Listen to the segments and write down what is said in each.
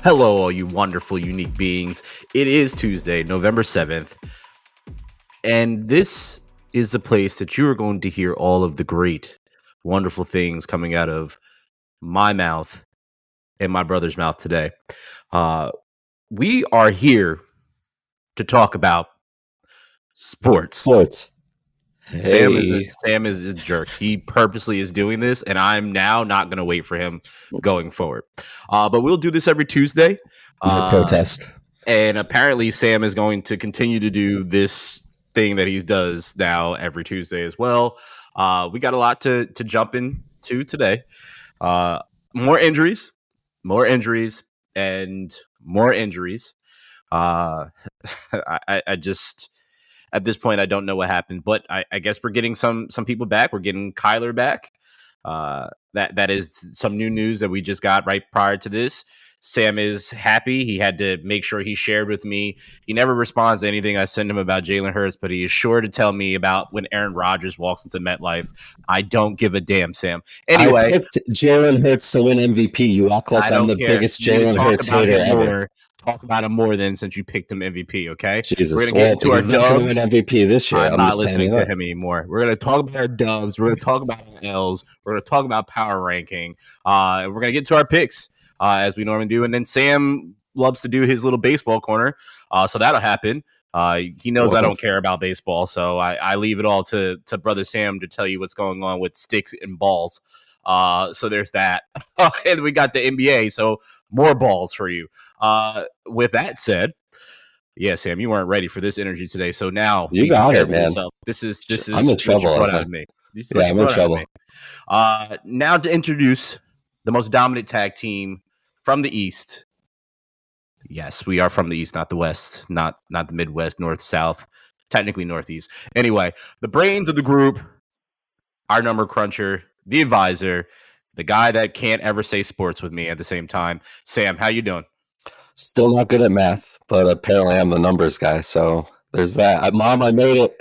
Hello, all you wonderful, unique beings. It is Tuesday, November 7th, and this is the place that you are going to hear all of the great, wonderful things coming out of my mouth and my brother's mouth today. We are here to talk about sports. Sam is Hey, a jerk. He purposely is doing this, and I'm now not going to wait for him going forward. But we'll do this every Tuesday. no protest. And apparently Sam is going to continue to do this thing that he does now every Tuesday as well. We got a lot to jump into today. More injuries, and more injuries. I just at this point I don't know what happened, but I guess we're getting some people back. We're getting Kyler back. That is some new news that we just got right prior to this. Sam is happy. He had to make sure he shared with me. He never responds to anything I send him about Jalen Hurts, but he is sure to tell me about when Aaron Rodgers walks into MetLife. I don't give a damn, Sam. Anyway, I picked Jalen Hurts to win MVP. You act like I'm the biggest Jalen Hurts hater ever. Talk about him more than since you picked him MVP, okay? Jesus, we're gonna get into our he's not going to dubs. win MVP this year. I'm not listening to him anymore. We're gonna talk about our dubs. We're gonna talk about our L's. We're gonna talk about power ranking. And we're gonna get to our picks as we normally do. And then Sam loves to do his little baseball corner, so that'll happen. He knows I don't care about baseball, so I leave it all to brother Sam to tell you what's going on with sticks and balls. So there's that. And we got the NBA, so more balls for you. With that said, yeah, Sam, you weren't ready for this energy today, so now you got it, man. Yourself. This is I'm in trouble. What you brought out of me. Yeah, I'm in trouble. Now to introduce the most dominant tag team from the East. Yes, we are from the East, not the West, not the Midwest, North, South, technically Northeast. Anyway, the brains of the group, our number cruncher, the advisor, the guy that can't ever say sports with me at the same time. Sam, how you doing? Still not good at math, but apparently I'm the numbers guy, so there's that. Mom, I made it.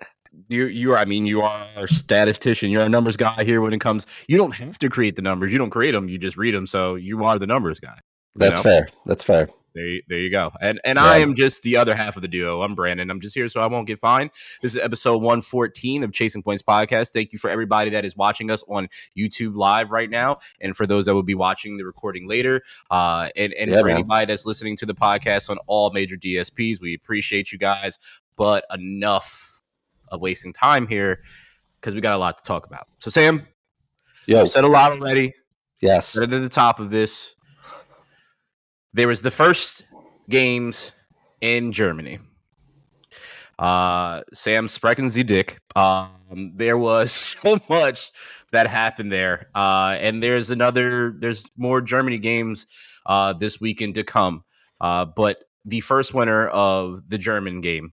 You are a statistician. You're a numbers guy here when it comes. You don't have to create the numbers. You don't create them. You just read them. So you are the numbers guy. That's fair. That's fair. There you go. And yeah. I am just the other half of the duo. I'm Brandon. I'm just here so I won't get fined. This is episode 114 of Chasing Points Podcast. Thank you for everybody that is watching us on YouTube live right now, and for those that will be watching the recording later, and for anybody that's listening to the podcast on all major DSPs, we appreciate you guys. But enough of wasting time here because we got a lot to talk about. So Sam, I've said a lot already. Yes. Said it at the top of this. There was the first games in Germany. Sam Sprechen Sie Dick. There was so much that happened there. And there's more Germany games this weekend to come. But the first winner of the German game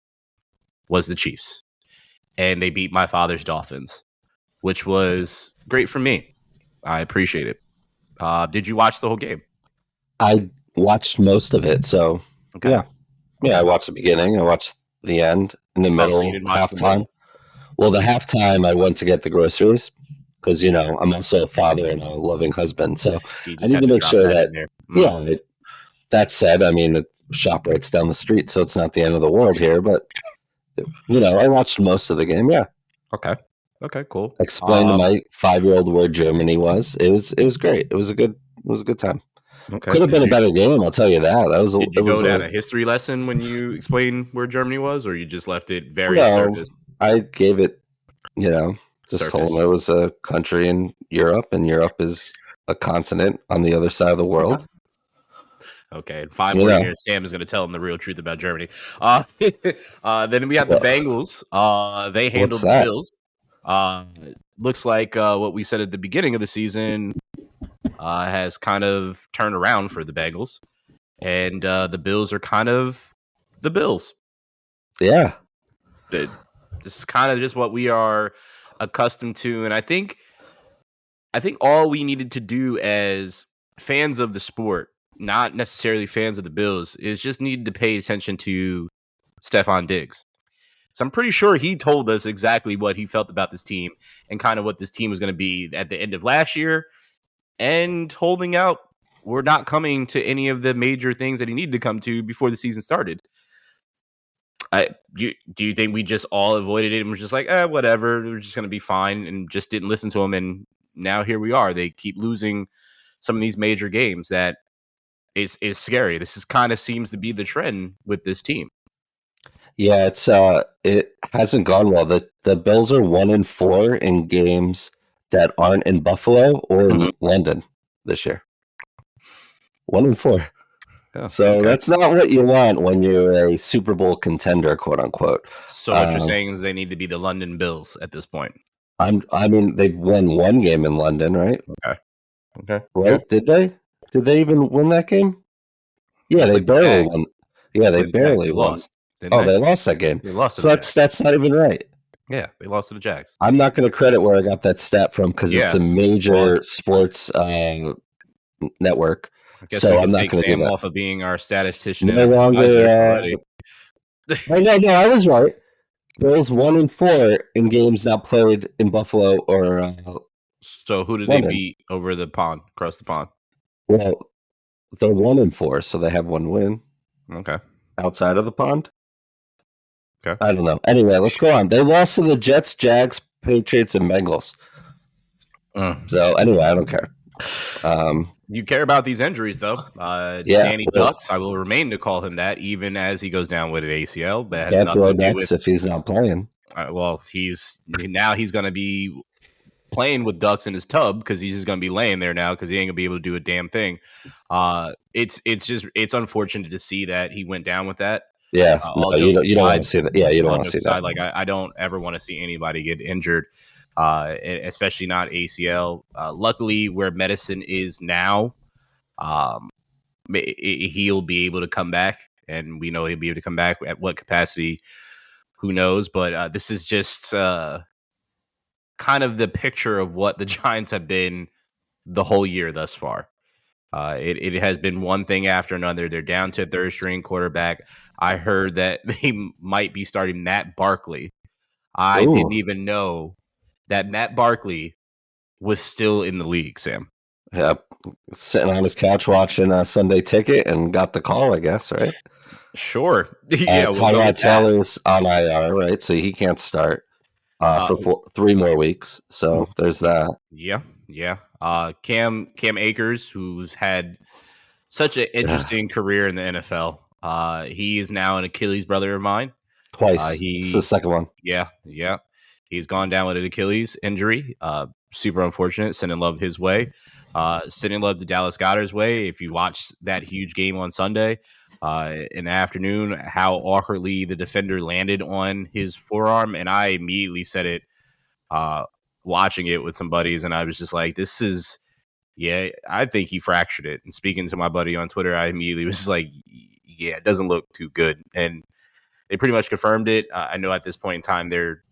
was the Chiefs. And they beat my father's Dolphins, which was great for me. I appreciate it. Did you watch the whole game? I watched most of it, so okay. Yeah. I watched the beginning. I watched the end, in the middle, halftime. Well, the halftime, I went to get the groceries because I'm also a father and a loving husband, so I need to make sure that. That said, I mean, the ShopRite's down the street, so it's not the end of the world here. But I watched most of the game. Yeah. Okay. Cool. Explain to my 5-year-old where Germany was. It was great. It was a good time. Okay. Could have been a better game, I'll tell you that. Did you go down a history lesson when you explained where Germany was, or you just left it very surface? I gave it, just told them it was a country in Europe, and Europe is a continent on the other side of the world. Okay, in 5 more years, Sam is going to tell them the real truth about Germany. Then we have the Bengals. They handled the Bills. Looks like what we said at the beginning of the season has kind of turned around for the Bengals, and the Bills are kind of the Bills. Yeah, this is kind of just what we are accustomed to, and I think all we needed to do as fans of the sport, not necessarily fans of the Bills, is just needed to pay attention to Stephon Diggs. So I'm pretty sure he told us exactly what he felt about this team and kind of what this team was going to be at the end of last year. And holding out were not coming to any of the major things that he needed to come to before the season started. Do you think we just all avoided it and was just like, whatever, we're just going to be fine, and just didn't listen to him? And now here we are. They keep losing some of these major games. That is scary. This is kind of seems to be the trend with this team. Yeah, it hasn't gone well. The Bills are 1-4 in games that aren't in Buffalo or in London this year. 1-4. Oh, so okay. That's not what you want when you're a Super Bowl contender, quote unquote. So what you're saying is they need to be the London Bills at this point. I mean, they've won one game in London, right? Okay. Right? Yeah. Did they? Did they even win that game? Yeah, they barely won. Yeah, they barely lost. They lost that game. They lost. So that's not even right. Yeah, they lost to the Jags. I'm not going to credit where I got that stat from because it's a major sports network. I guess so I'm not going to Sam off of being our statistician. No longer. No, I was right. Bills 1-4 in games not played in Buffalo or. So who did London. They beat over the pond, across the pond? Well, they're 1-4, so they have one win. Okay. Outside of the pond. Okay. I don't know. Anyway, let's go on. They lost to the Jets, Jags, Patriots, and Bengals. So anyway, I don't care. You care about these injuries, though. Danny Ducks, I will remain to call him that, even as he goes down with an ACL. But can't throw nuts if he's not playing. Well, he's going to be playing with ducks in his tub because he's just going to be laying there now because he ain't going to be able to do a damn thing. It's unfortunate to see that he went down with that. Yeah, you don't want to see that. Yeah, you don't want to see that. Like I don't ever want to see anybody get injured, especially not ACL. Luckily, where medicine is now, he'll be able to come back, and we know he'll be able to come back. At what capacity, who knows? But this is just kind of the picture of what the Giants have been the whole year thus far. It has been one thing after another. They're down to a third string quarterback. I heard that they might be starting Matt Barkley. I didn't even know that Matt Barkley was still in the league, Sam. Yep. Sitting on his couch watching a Sunday Ticket and got the call, I guess, right? Sure. Yeah. Tyrod Taylor's on IR, right? So he can't start for 3 more weeks. So there's that. Yeah. Yeah. Cam Akers, who's had such an interesting career in the NFL. He is now an Achilles brother of mine. Twice. It's the second one. Yeah. He's gone down with an Achilles injury. Super unfortunate. Sending love his way. Sending love to Dallas Goedert's way. If you watch that huge game on Sunday in the afternoon, how awkwardly the defender landed on his forearm, and I immediately said it. Watching it with some buddies, and I was just like, this is, I think he fractured it. And speaking to my buddy on Twitter, I immediately was like, it doesn't look too good. And they pretty much confirmed it. I know at this point in time, they're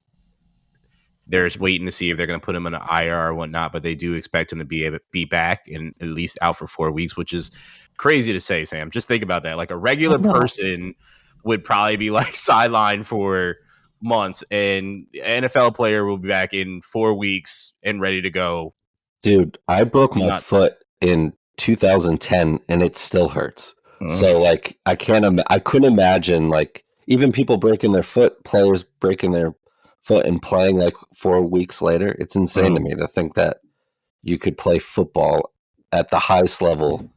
waiting to see if they're going to put him in an IR or whatnot, but they do expect him to be back and at least out for 4 weeks, which is crazy to say, Sam. Just think about that. Like a regular person would probably be like sidelined for months, and an NFL player will be back in 4 weeks and ready to go. Dude, I broke my foot in 2010 and it still hurts. So like I couldn't imagine like even people breaking their foot, players breaking their foot and playing like 4 weeks later. It's insane to me to think that you could play football at the highest level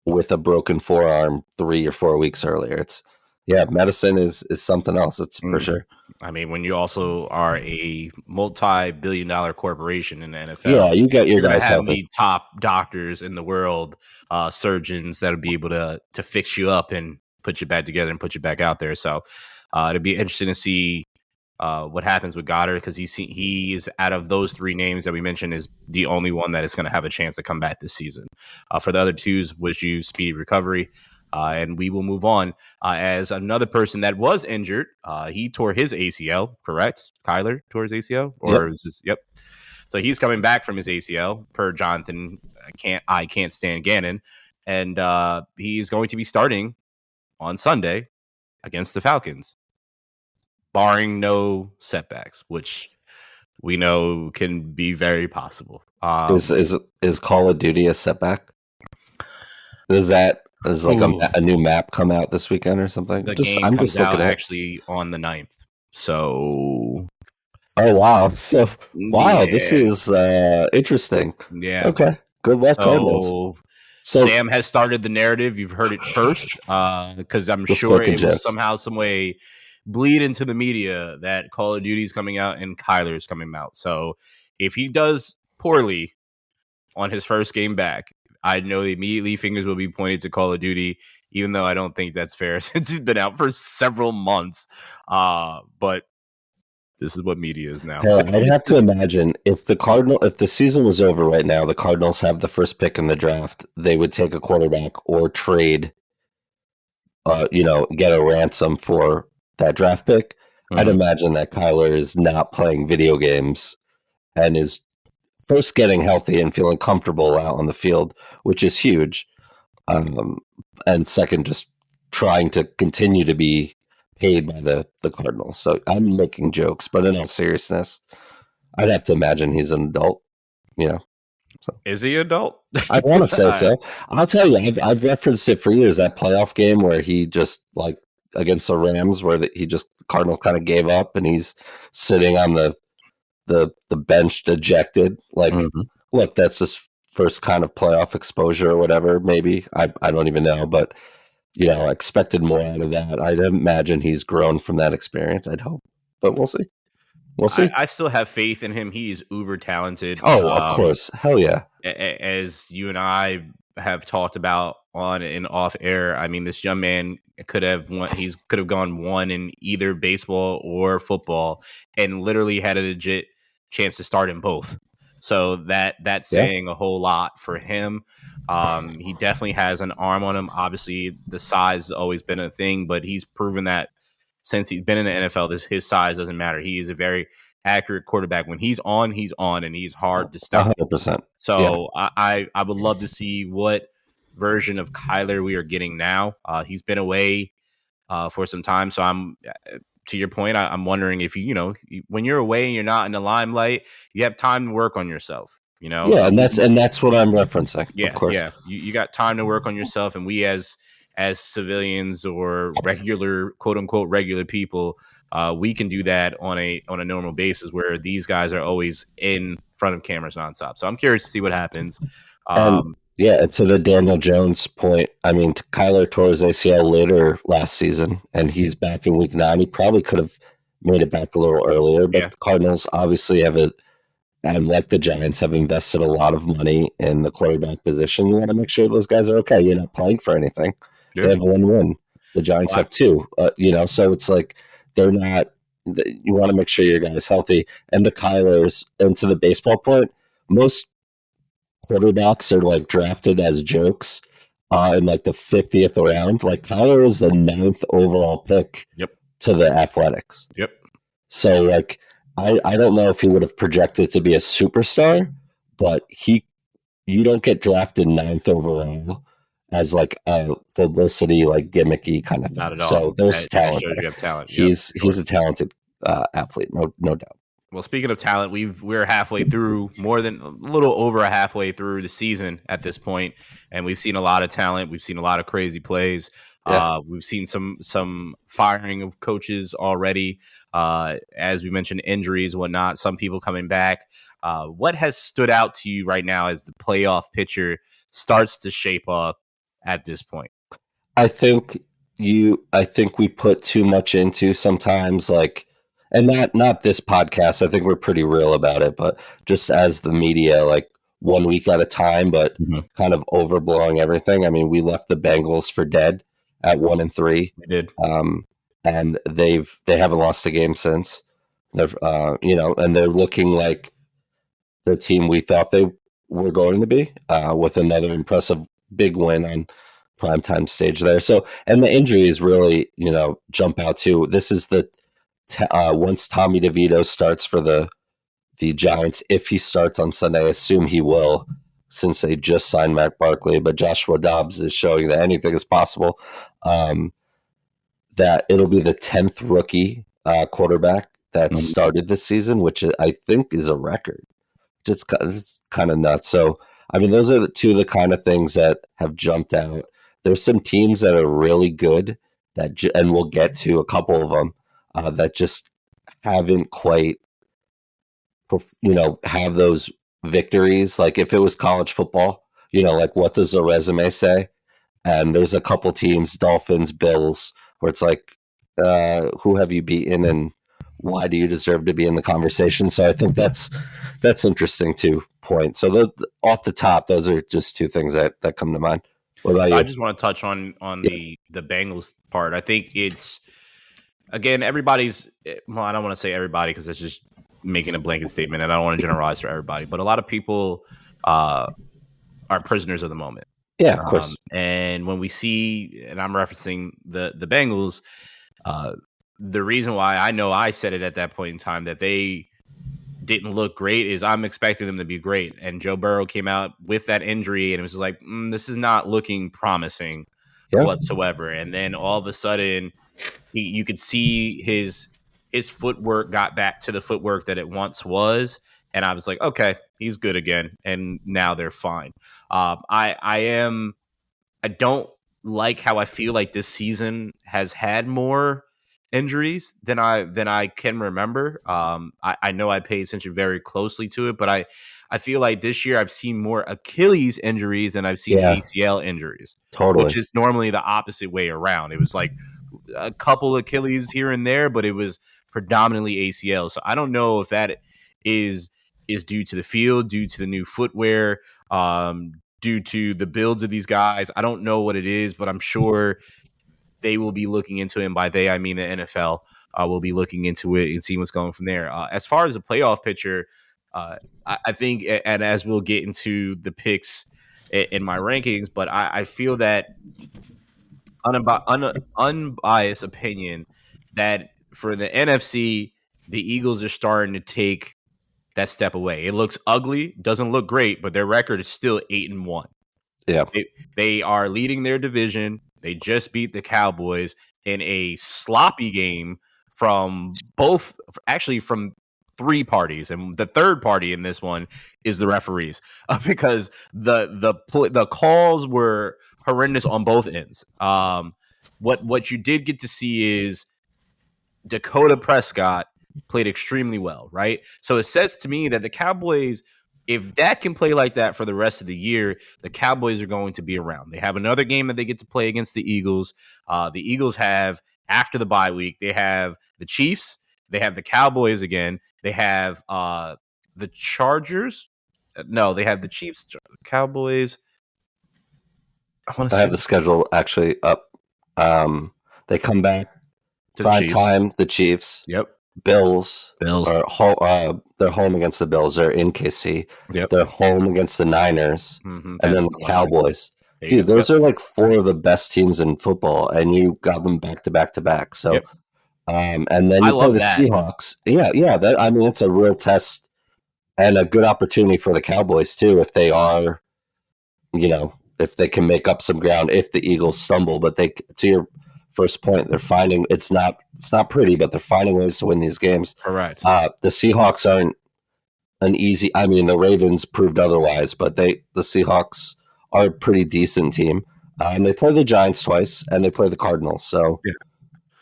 with a broken forearm 3 or 4 weeks earlier. Medicine is something else. It's for sure. I mean, when you also are a multi-billion-dollar corporation in the NFL, you got your guys have the top doctors in the world, surgeons that'll be able to fix you up and put you back together and put you back out there. So it'll be interesting to see what happens with Goddard, because he is, out of those 3 names that we mentioned, is the only one that is going to have a chance to come back this season. For the other 2s, wish you speedy recovery. And we will move on as another person that was injured. He tore his ACL, correct? Kyler tore his ACL? Yep. So he's coming back from his ACL, per Jonathan. I can't stand Gannon. And he's going to be starting on Sunday against the Falcons, barring no setbacks, which we know can be very possible. Is Call of Duty a setback? Is like a new map come out this weekend or something? The game I'm comes just out looking at actually on the 9th. So Oh wow! So wow, this yeah, is interesting. yeah. Okay, good luck, Cardinals. So So Sam has started the narrative. You've heard it first, because I'm the sure spoken it will jokes. somehow, some way, bleed into the media that Call of Duty is coming out and Kyler is coming out. So if he does poorly on his first game back, I know immediately fingers will be pointed to Call of Duty, even though I don't think that's fair since he's been out for several months. But this is what media is now. Hell, I'd have to imagine if the season was over right now, the Cardinals have the first pick in the draft, they would take a quarterback or trade, get a ransom for that draft pick. I'd imagine that Kyler is not playing video games and is first getting healthy and feeling comfortable out on the field, which is huge. And second, just trying to continue to be paid by the Cardinals. So I'm making jokes, but in all seriousness, I'd have to imagine he's an adult. So. Is he adult? I want to say so. I'll tell you, I've referenced it for years. That playoff game where he just like against the Rams, where he just Cardinals kind of gave up, and he's sitting on the bench dejected. Like, look, that's his first kind of playoff exposure or whatever. Maybe I don't even know, but I expected more out of that. I'd imagine he's grown from that experience. I'd hope, but we'll see. We'll see. I still have faith in him. He's uber talented. Oh, of course. Hell yeah. As you and I have talked about on and off air, I mean, this young man could have gone one in either baseball or football and literally had a legit chance to start in both. So that's saying a whole lot for him. He definitely has an arm on him. Obviously, the size has always been a thing, but he's proven that since he's been in the NFL, his size doesn't matter. He is a very accurate quarterback. When he's on, and he's hard to stop. 100%. So I would love to see what version of Kyler we are getting now. He's been away for some time, so I'm to your point. I'm wondering if when you're away and you're not in the limelight, you have time to work on yourself. Yeah, and that's what I'm referencing. Yeah, of course. Yeah, you got time to work on yourself, and we as civilians or regular quote unquote regular people, we can do that on a normal basis, where these guys are always in front of cameras nonstop. So I'm curious to see what happens. And to the Daniel Jones point, I mean, Kyler tore his ACL later last season, and he's back in week 9. He probably could have made it back a little earlier, but the Cardinals obviously have it. And like the Giants have invested a lot of money in the quarterback position. You want to make sure those guys are okay. You're not playing for anything. They have 1 win. The Giants have 2. So it's like they're not. You want to make sure your guy's healthy. And the Kylers, and to the baseball point, most quarterbacks are like drafted as jokes in like the 50th round. Like Kyler is the 9th overall pick to the Athletics. Yep. So like. I don't know if he would have projected to be a superstar, but you don't get drafted 9th overall as like a publicity, like gimmicky kind of thing. Not at all. So there's talent. Shows you have talent. He's a talented athlete, no doubt. Well, speaking of talent, we're halfway through, a little over halfway through the season at this point, and we've seen a lot of talent. We've seen a lot of crazy plays. We've seen some firing of coaches already. As we mentioned, injuries, whatnot. Some people coming back. What has stood out to you right now as the playoff picture starts to shape up at this point? I think we put too much into sometimes, like, and not this podcast. I think we're pretty real about it, but just as the media, like 1 week at a time, but kind of overblowing everything. I mean, we left the Bengals for dead at 1-3. We did. And they haven't lost a game since. They've and they're looking like the team we thought they were going to be, with another impressive big win on primetime stage there. So, and the injuries really, jump out too. This is once Tommy DeVito starts for the Giants, if he starts on Sunday, I assume he will, since they just signed Matt Barkley, but Joshua Dobbs is showing that anything is possible. That it'll be the 10th rookie quarterback that started this season, which I think is a record. It's kind of nuts. So I mean, those are the two of the kind of things that have jumped out. There's some teams that are really good and we'll get to a couple of them that just haven't quite, have those victories. Like if it was college football, like what does the resume say? And there's a couple teams, Dolphins, Bills, where it's like, who have you beaten and why do you deserve to be in the conversation? So I think that's interesting to point. So those, off the top, those are just two things that come to mind. What about so you? I just want to touch on the Bengals part. I think it's, again, everybody's, well, I don't want to say everybody because it's just making a blanket statement, and I don't want to generalize for everybody, but a lot of people are prisoners of the moment. Yeah, of course. And when we see, and I'm referencing the Bengals, the reason why I know I said it at that point in time that they didn't look great is I'm expecting them to be great. And Joe Burrow came out with that injury and it was like, this is not looking promising whatsoever. And then all of a sudden, you could see his footwork got back to the footwork that it once was. And I was like, okay, he's good again. And now they're fine. I don't like how I feel like this season has had more injuries than I can remember. I know I pay attention very closely to it, but I feel like this year I've seen more Achilles injuries than I've seen ACL injuries. Totally. Which is normally the opposite way around. It was like a couple Achilles here and there, but it was predominantly ACL. So I don't know if that is due to the field, due to the new footwear, due to the builds of these guys. I don't know what it is, but I'm sure they will be looking into it. And by they, I mean the NFL will be looking into it and seeing what's going from there. As far as the playoff picture, I think, and as we'll get into the picks in my rankings, but I feel that unbiased opinion that for the NFC, the Eagles are starting to take that step away. It looks ugly, doesn't look great, but their record is still 8-1. Yeah, they are leading their division. They just beat the Cowboys in a sloppy game from from three parties, and the third party in this one is the referees because the calls were horrendous on both ends. What you did get to see is Dakota Prescott played extremely well, right? So it says to me that the Cowboys, if Dak can play like that for the rest of the year, the Cowboys are going to be around. They have another game that they get to play against the Eagles. The Eagles have, after the bye week, they have the Chiefs, they have the Cowboys again, they have the Chargers. No, they have the Chiefs, Cowboys. I have the schedule actually up. They come back to prime time. The Chiefs. Yep. Bills. Are they're home against the Bills. They're in KC. Yep. They're home against the Niners, and then the Cowboys. Dude, those are like four of the best teams in football, and you got them back to back to back. So, and then you play the Seahawks. Yeah. That, I mean, it's a real test and a good opportunity for the Cowboys too, if they are, if they can make up some ground if the Eagles stumble. But they, to your first point, they're finding it's not pretty, but they're finding ways to win these games. Correct. The Seahawks aren't an easy. I mean, the Ravens proved otherwise, but the Seahawks are a pretty decent team, and they play the Giants twice, and they play the Cardinals. So,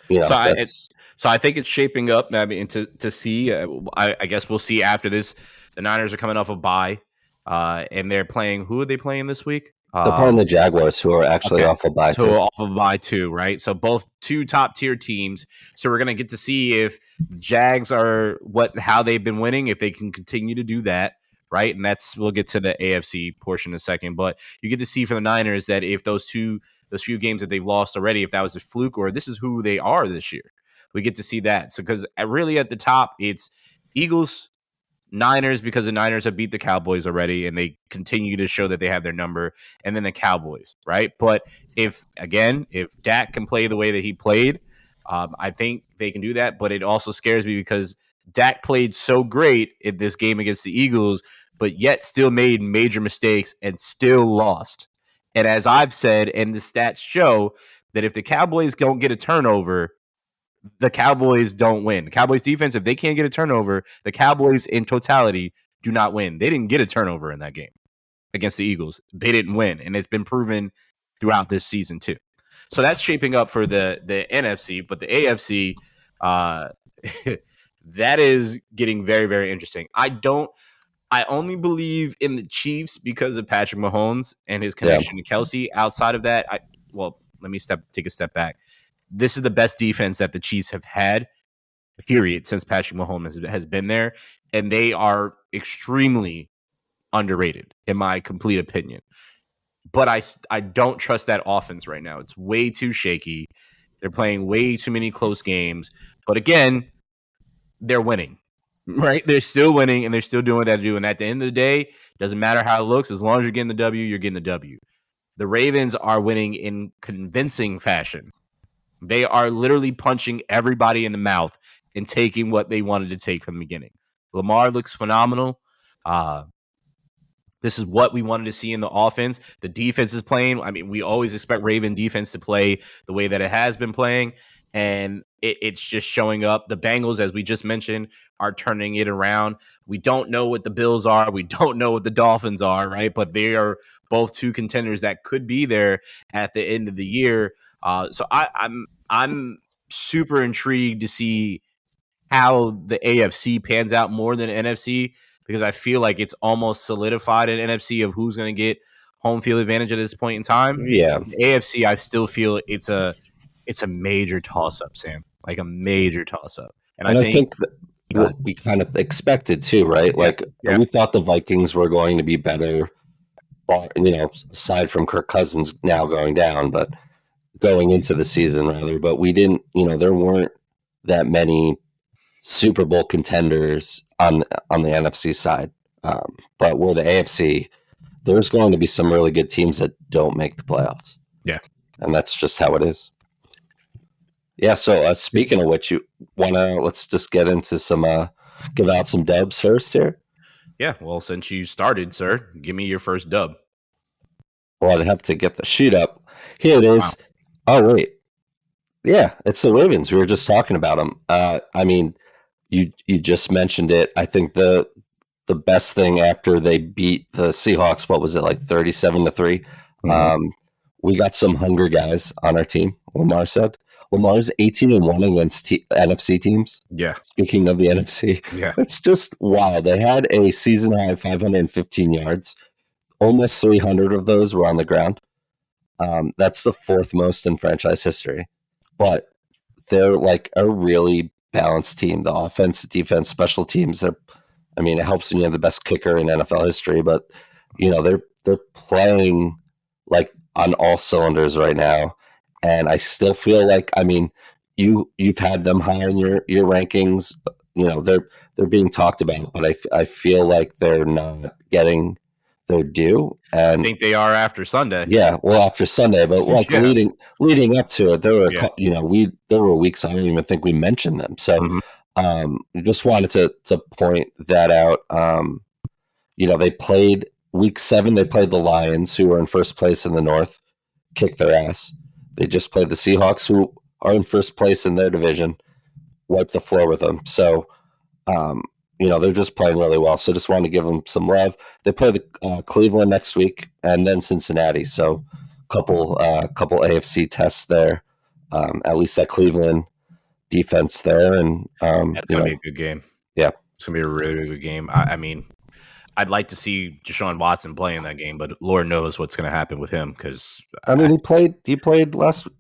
so I think it's shaping up. I mean, to see. I guess we'll see after this. The Niners are coming off a bye, and they're playing. Who are they playing this week? They're playing the Jaguars, who are actually off of bye too. Off of bye too, right? So both two top tier teams. So we're gonna get to see if the Jags are how they've been winning, if they can continue to do that, right? And we'll get to the AFC portion in a second. But you get to see for the Niners that if those few games that they've lost already, if that was a fluke or this is who they are this year, we get to see that. So because really at the top, it's Eagles, Niners, because the Niners have beat the Cowboys already and they continue to show that they have their number, and then the Cowboys, right? But if Dak can play the way that he played, I think they can do that. But it also scares me because Dak played so great in this game against the Eagles, but yet still made major mistakes and still lost. And as I've said, and the stats show that if the Cowboys don't get a turnover, the Cowboys don't win. The Cowboys defense, if they can't get a turnover, the Cowboys in totality do not win. They didn't get a turnover in that game. against the Eagles. They didn't win, and it's been proven throughout this season too. So that's shaping up for the NFC, but the AFC, that is getting very, very interesting. I only believe in the Chiefs because of Patrick Mahomes and his connection to Kelsey. Outside of that, let me take a step back. This is the best defense that the Chiefs have had, period, since Patrick Mahomes has been there, and they are extremely underrated, in my complete opinion. But I don't trust that offense right now. It's way too shaky. They're playing way too many close games. But again, they're winning, right? They're still winning, and they're still doing what they do. And at the end of the day, doesn't matter how it looks. As long as you're getting the W, you're getting the W. The Ravens are winning in convincing fashion. They are literally punching everybody in the mouth and taking what they wanted to take from the beginning. Lamar looks phenomenal. This is what we wanted to see in the offense. The defense is playing. I mean, we always expect Raven defense to play the way that it has been playing, and it's just showing up. The Bengals, as we just mentioned, are turning it around. We don't know what the Bills are. We don't know what the Dolphins are, right? But they are both two contenders that could be there at the end of the year. So I'm super intrigued to see how the AFC pans out more than NFC, because I feel like it's almost solidified in NFC of who's going to get home field advantage at this point in time. Yeah, the AFC, I still feel it's a major toss up, Sam, like a major toss up. And I think what we kind of expected too, right? Yeah. Like we thought the Vikings were going to be better, aside from Kirk Cousins now going down, but going into the season rather. But we didn't, there weren't that many Super Bowl contenders on the NFC side. But we're the AFC. There's going to be some really good teams that don't make the playoffs. Yeah. And that's just how it is. Yeah, so speaking of which, let's just get into give out some dubs first here. Yeah, well, since you started, sir, give me your first dub. Well, I'd have to get the sheet up. Here it is. Wow. Oh, wait. Yeah, it's the Ravens. We were just talking about them. I mean, you just mentioned it. I think the best thing after they beat the Seahawks, what was it, like 37-3? Mm-hmm. We got some hungry guys on our team, Lamar said. Lamar's 18-1 against NFC teams. Yeah. Speaking of the NFC, yeah, it's just wild. They had a season high 515 yards. Almost 300 of those were on the ground. That's the fourth most in franchise history. But they're like a really balanced team. The offense, defense, special teams. It helps when you have the best kicker in NFL history. But they're playing like on all cylinders right now. And I still feel like, you've had them high in your rankings. They're being talked about, but I feel like they're not getting their due. And I think they are after Sunday. Yeah, well, after Sunday, but like leading up to it, there were there were weeks I don't even think we mentioned them. So, just wanted to point that out. They played week 7. They played the Lions, who were in first place in the North, kicked their ass. They just played the Seahawks, who are in first place in their division, wiped the floor with them. So, they're just playing really well. So just wanted to give them some love. They play the Cleveland next week and then Cincinnati. So couple AFC tests there. At least that Cleveland defense there. And that's going to be a good game. Yeah. It's going to be a really, really good game. I'd like to see Deshaun Watson play in that game, but Lord knows what's going to happen with him because he played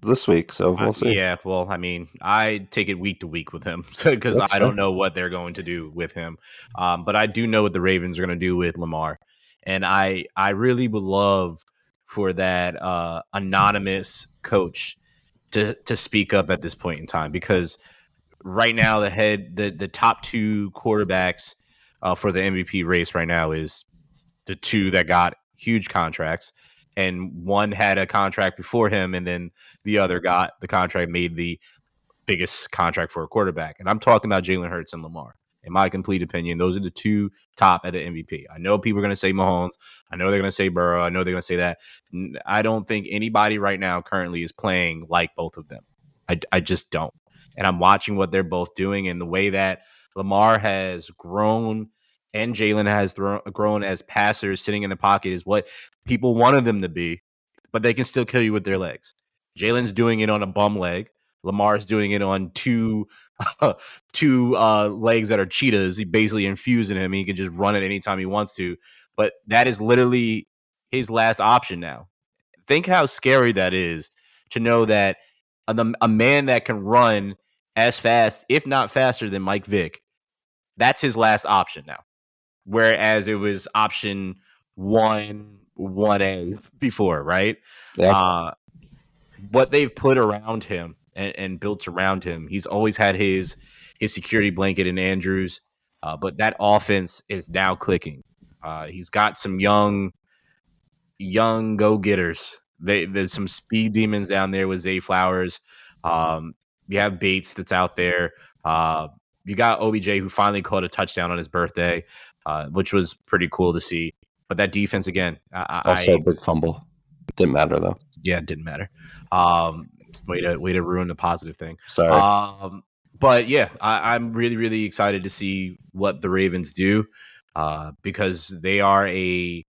this week, so we'll see. Yeah, well, I take it week to week with him because I don't know what they're going to do with him, but I do know what the Ravens are going to do with Lamar, and I really would love for that anonymous coach to speak up at this point in time, because right now the top 2 quarterbacks for the MVP race right now is the 2 that got huge contracts, and one had a contract before him, and then the other got the contract, made the biggest contract for a quarterback. And I'm talking about Jalen Hurts and Lamar. In my complete opinion, those are the 2 top at the MVP. I know people are going to say Mahomes. I know they're going to say Burrow. I know they're going to say that. I don't think anybody right now currently is playing like both of them. I just don't. And I'm watching what they're both doing, and the way that Lamar has grown and Jalen has grown as passers sitting in the pocket is what people wanted them to be, but they can still kill you with their legs. Jalen's doing it on a bum leg. Lamar's doing it on two legs that are cheetahs. He basically infusing him. He can just run it anytime he wants to. But that is literally his last option now. Think how scary that is to know that a man that can run as fast, if not faster than Mike Vick, that's his last option now. Whereas it was option 1A before, right? Yep. What they've put around him and built around him, he's always had his security blanket in Andrews, but that offense is now clicking. He's got some young go getters. There's some speed demons down there with Zay Flowers. You have Bates that's out there. You got OBJ who finally caught a touchdown on his birthday, which was pretty cool to see. But that defense again, also a big fumble. Didn't matter though. Yeah, it didn't matter. Way to ruin the positive thing. Sorry. But yeah, I'm really, really excited to see what the Ravens do, because they are a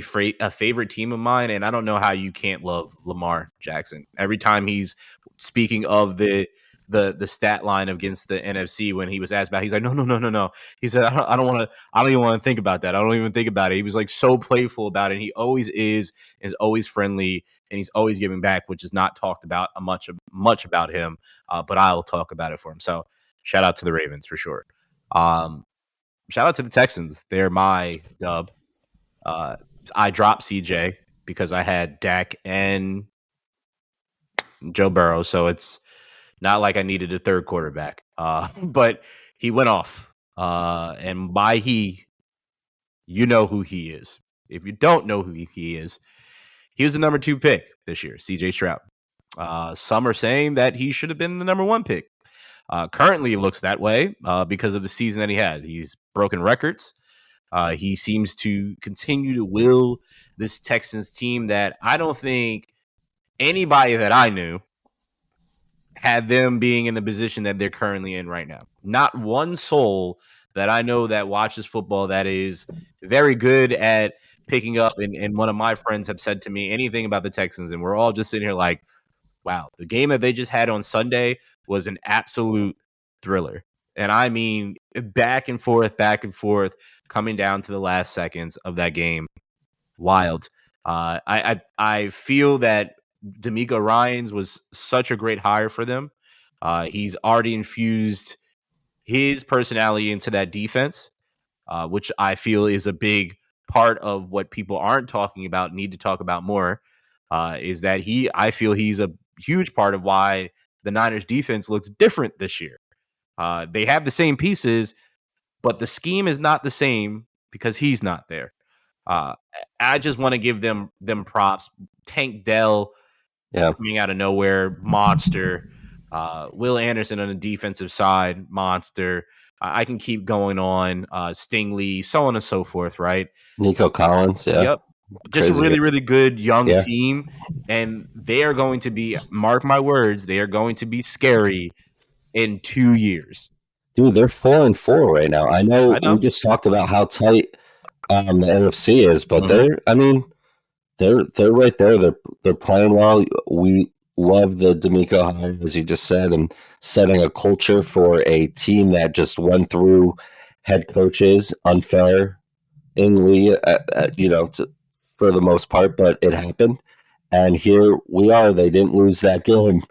favorite team of mine, and I don't know how you can't love Lamar Jackson. Every time he's speaking of the stat line against the NFC when he was asked about, he's like, no. He said, I don't even want to think about that. I don't even think about it. He was like so playful about it. And he always is always friendly, and he's always giving back, which is not talked about much about him. But I'll talk about it for him. So shout out to the Ravens for sure. Shout out to the Texans. They're my dub. I dropped CJ because I had Dak and Joe Burrow, so it's not like I needed a third quarterback. But he went off, and by he, you know who he is. If you don't know who he is, he was the number 2 pick this year, CJ Stroud. Some are saying that he should have been the number 1 pick. Currently, it looks that way because of the season that he had. He's broken records. He seems to continue to will this Texans team that I don't think anybody that I knew had them being in the position that they're currently in right now. Not one soul that I know that watches football that is very good at picking up. And one of my friends have said to me anything about the Texans, and we're all just sitting here like, wow, the game that they just had on Sunday was an absolute thriller. And I mean, back and forth, coming down to the last seconds of that game. Wild. I feel that D'Amico Ryans was such a great hire for them. He's already infused his personality into that defense, which I feel is a big part of what people aren't talking about, need to talk about more, is that I feel he's a huge part of why the Niners defense looks different this year. They have the same pieces, but the scheme is not the same because he's not there. I just want to give them props. Tank Dell coming out of nowhere, monster. Will Anderson on the defensive side, monster. I can keep going on. Stingley, so on and so forth, right? Nico Collins, yeah. Yep. Just a really, really good young team. And they are going to be, mark my words, they are going to be scary in 2 years. Dude, they're 4-4 right now. I know we just talked about how tight the NFC is, but they're right there. They're playing well. We love the D'Amico hire, as you just said, and setting a culture for a team that just went through head coaches unfairly, for the most part, but it happened. And here we are. They didn't lose that game.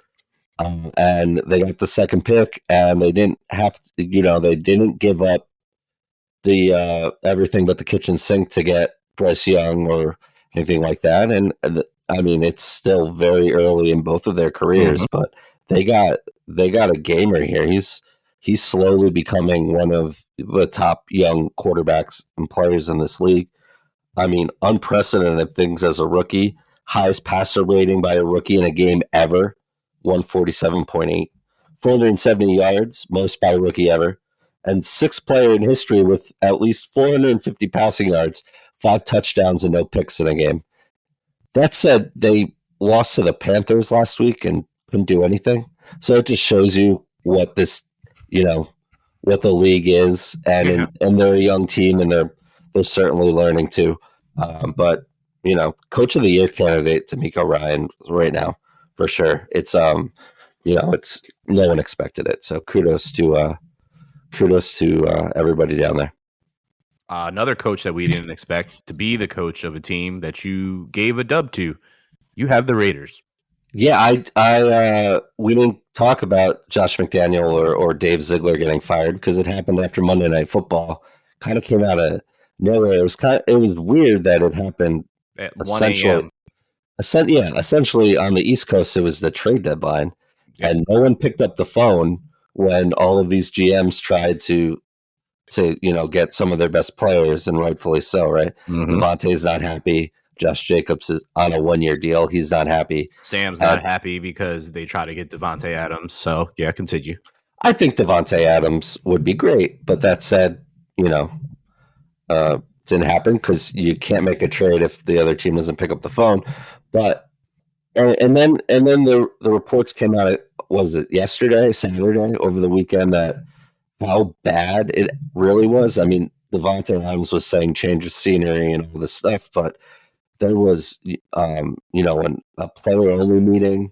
And they got the second pick, and they didn't have to, they didn't give up the everything but the kitchen sink to get Bryce Young or anything like that. And I mean, it's still very early in both of their careers, but they got a gamer here. He's slowly becoming one of the top young quarterbacks and players in this league. I mean, unprecedented things as a rookie. Highest passer rating by a rookie in a game ever, 147.8. 470 yards, most by a rookie ever. And sixth player in history with at least 450 passing yards, 5 touchdowns, and no picks in a game. That said, they lost to the Panthers last week and couldn't do anything. So it just shows you what this, what the league is, and they're a young team, and they're certainly learning too. But coach of the year candidate D'Amico Ryan right now for sure. It's it's no one expected it, so kudos to everybody down there. Another coach that we didn't expect to be the coach of a team that you gave a dub to. You have the Raiders. Yeah, we didn't talk about Josh McDaniel or Dave Ziegler getting fired because it happened after Monday Night Football. Kind of came out of nowhere. It was weird that it happened at 1 a.m. Essentially on the East Coast, it was the trade deadline, and no one picked up the phone when all of these GMs tried to get some of their best players, and rightfully so, right? Mm-hmm. Devontae's not happy. Josh Jacobs is on a 1-year deal. He's not happy. Sam's not happy because they try to get Davante Adams. So, yeah, continue. I think Davante Adams would be great, but that said, didn't happen because you can't make a trade if the other team doesn't pick up the phone. But and then the reports came out. Was it yesterday, Saturday, over the weekend that how bad it really was? I mean, Davante Adams was saying change of scenery and all this stuff, but there was, a player-only meeting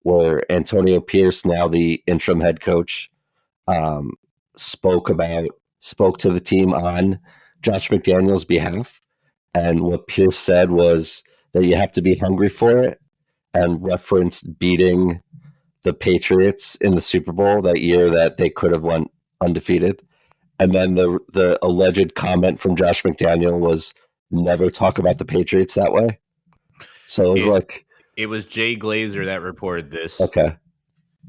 where Antonio Pierce, now the interim head coach, spoke to the team on Josh McDaniel's behalf. And what Pierce said was that you have to be hungry for it, and referenced beating the Patriots in the Super Bowl that year that they could have went undefeated. And then the alleged comment from Josh McDaniel was never talk about the Patriots that way. So it was Jay Glazer that reported this. Okay.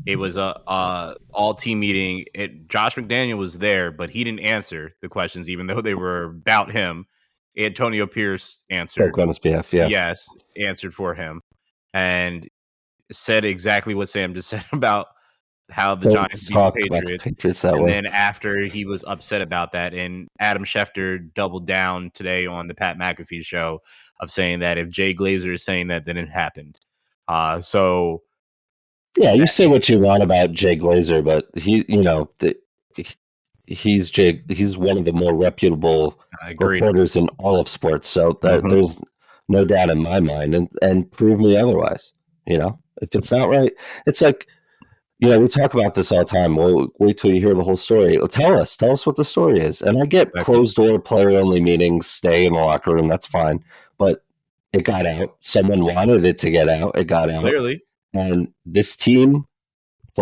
It was a all team meeting. Josh McDaniel was there, but he didn't answer the questions, even though they were about him. Antonio Pierce answered. Spoke on his behalf, yeah. Yes, answered for him, and said exactly what Sam just said about how the Giants beat the Patriots. And then after he was upset about that, and Adam Schefter doubled down today on the Pat McAfee show of saying that if Jay Glazer is saying that, then it happened. So yeah, you say what you want about Jay Glazer, but he's one of the more reputable reporters in all of sports. So there's no doubt in my mind, and prove me otherwise. If it's not right, it's like, we talk about this all the time. Well, wait till you hear the whole story. Tell us what the story is. And I get closed door player only meetings, stay in the locker room. That's fine. But it got out. Someone wanted it to get out. It got out. Clearly. And this team,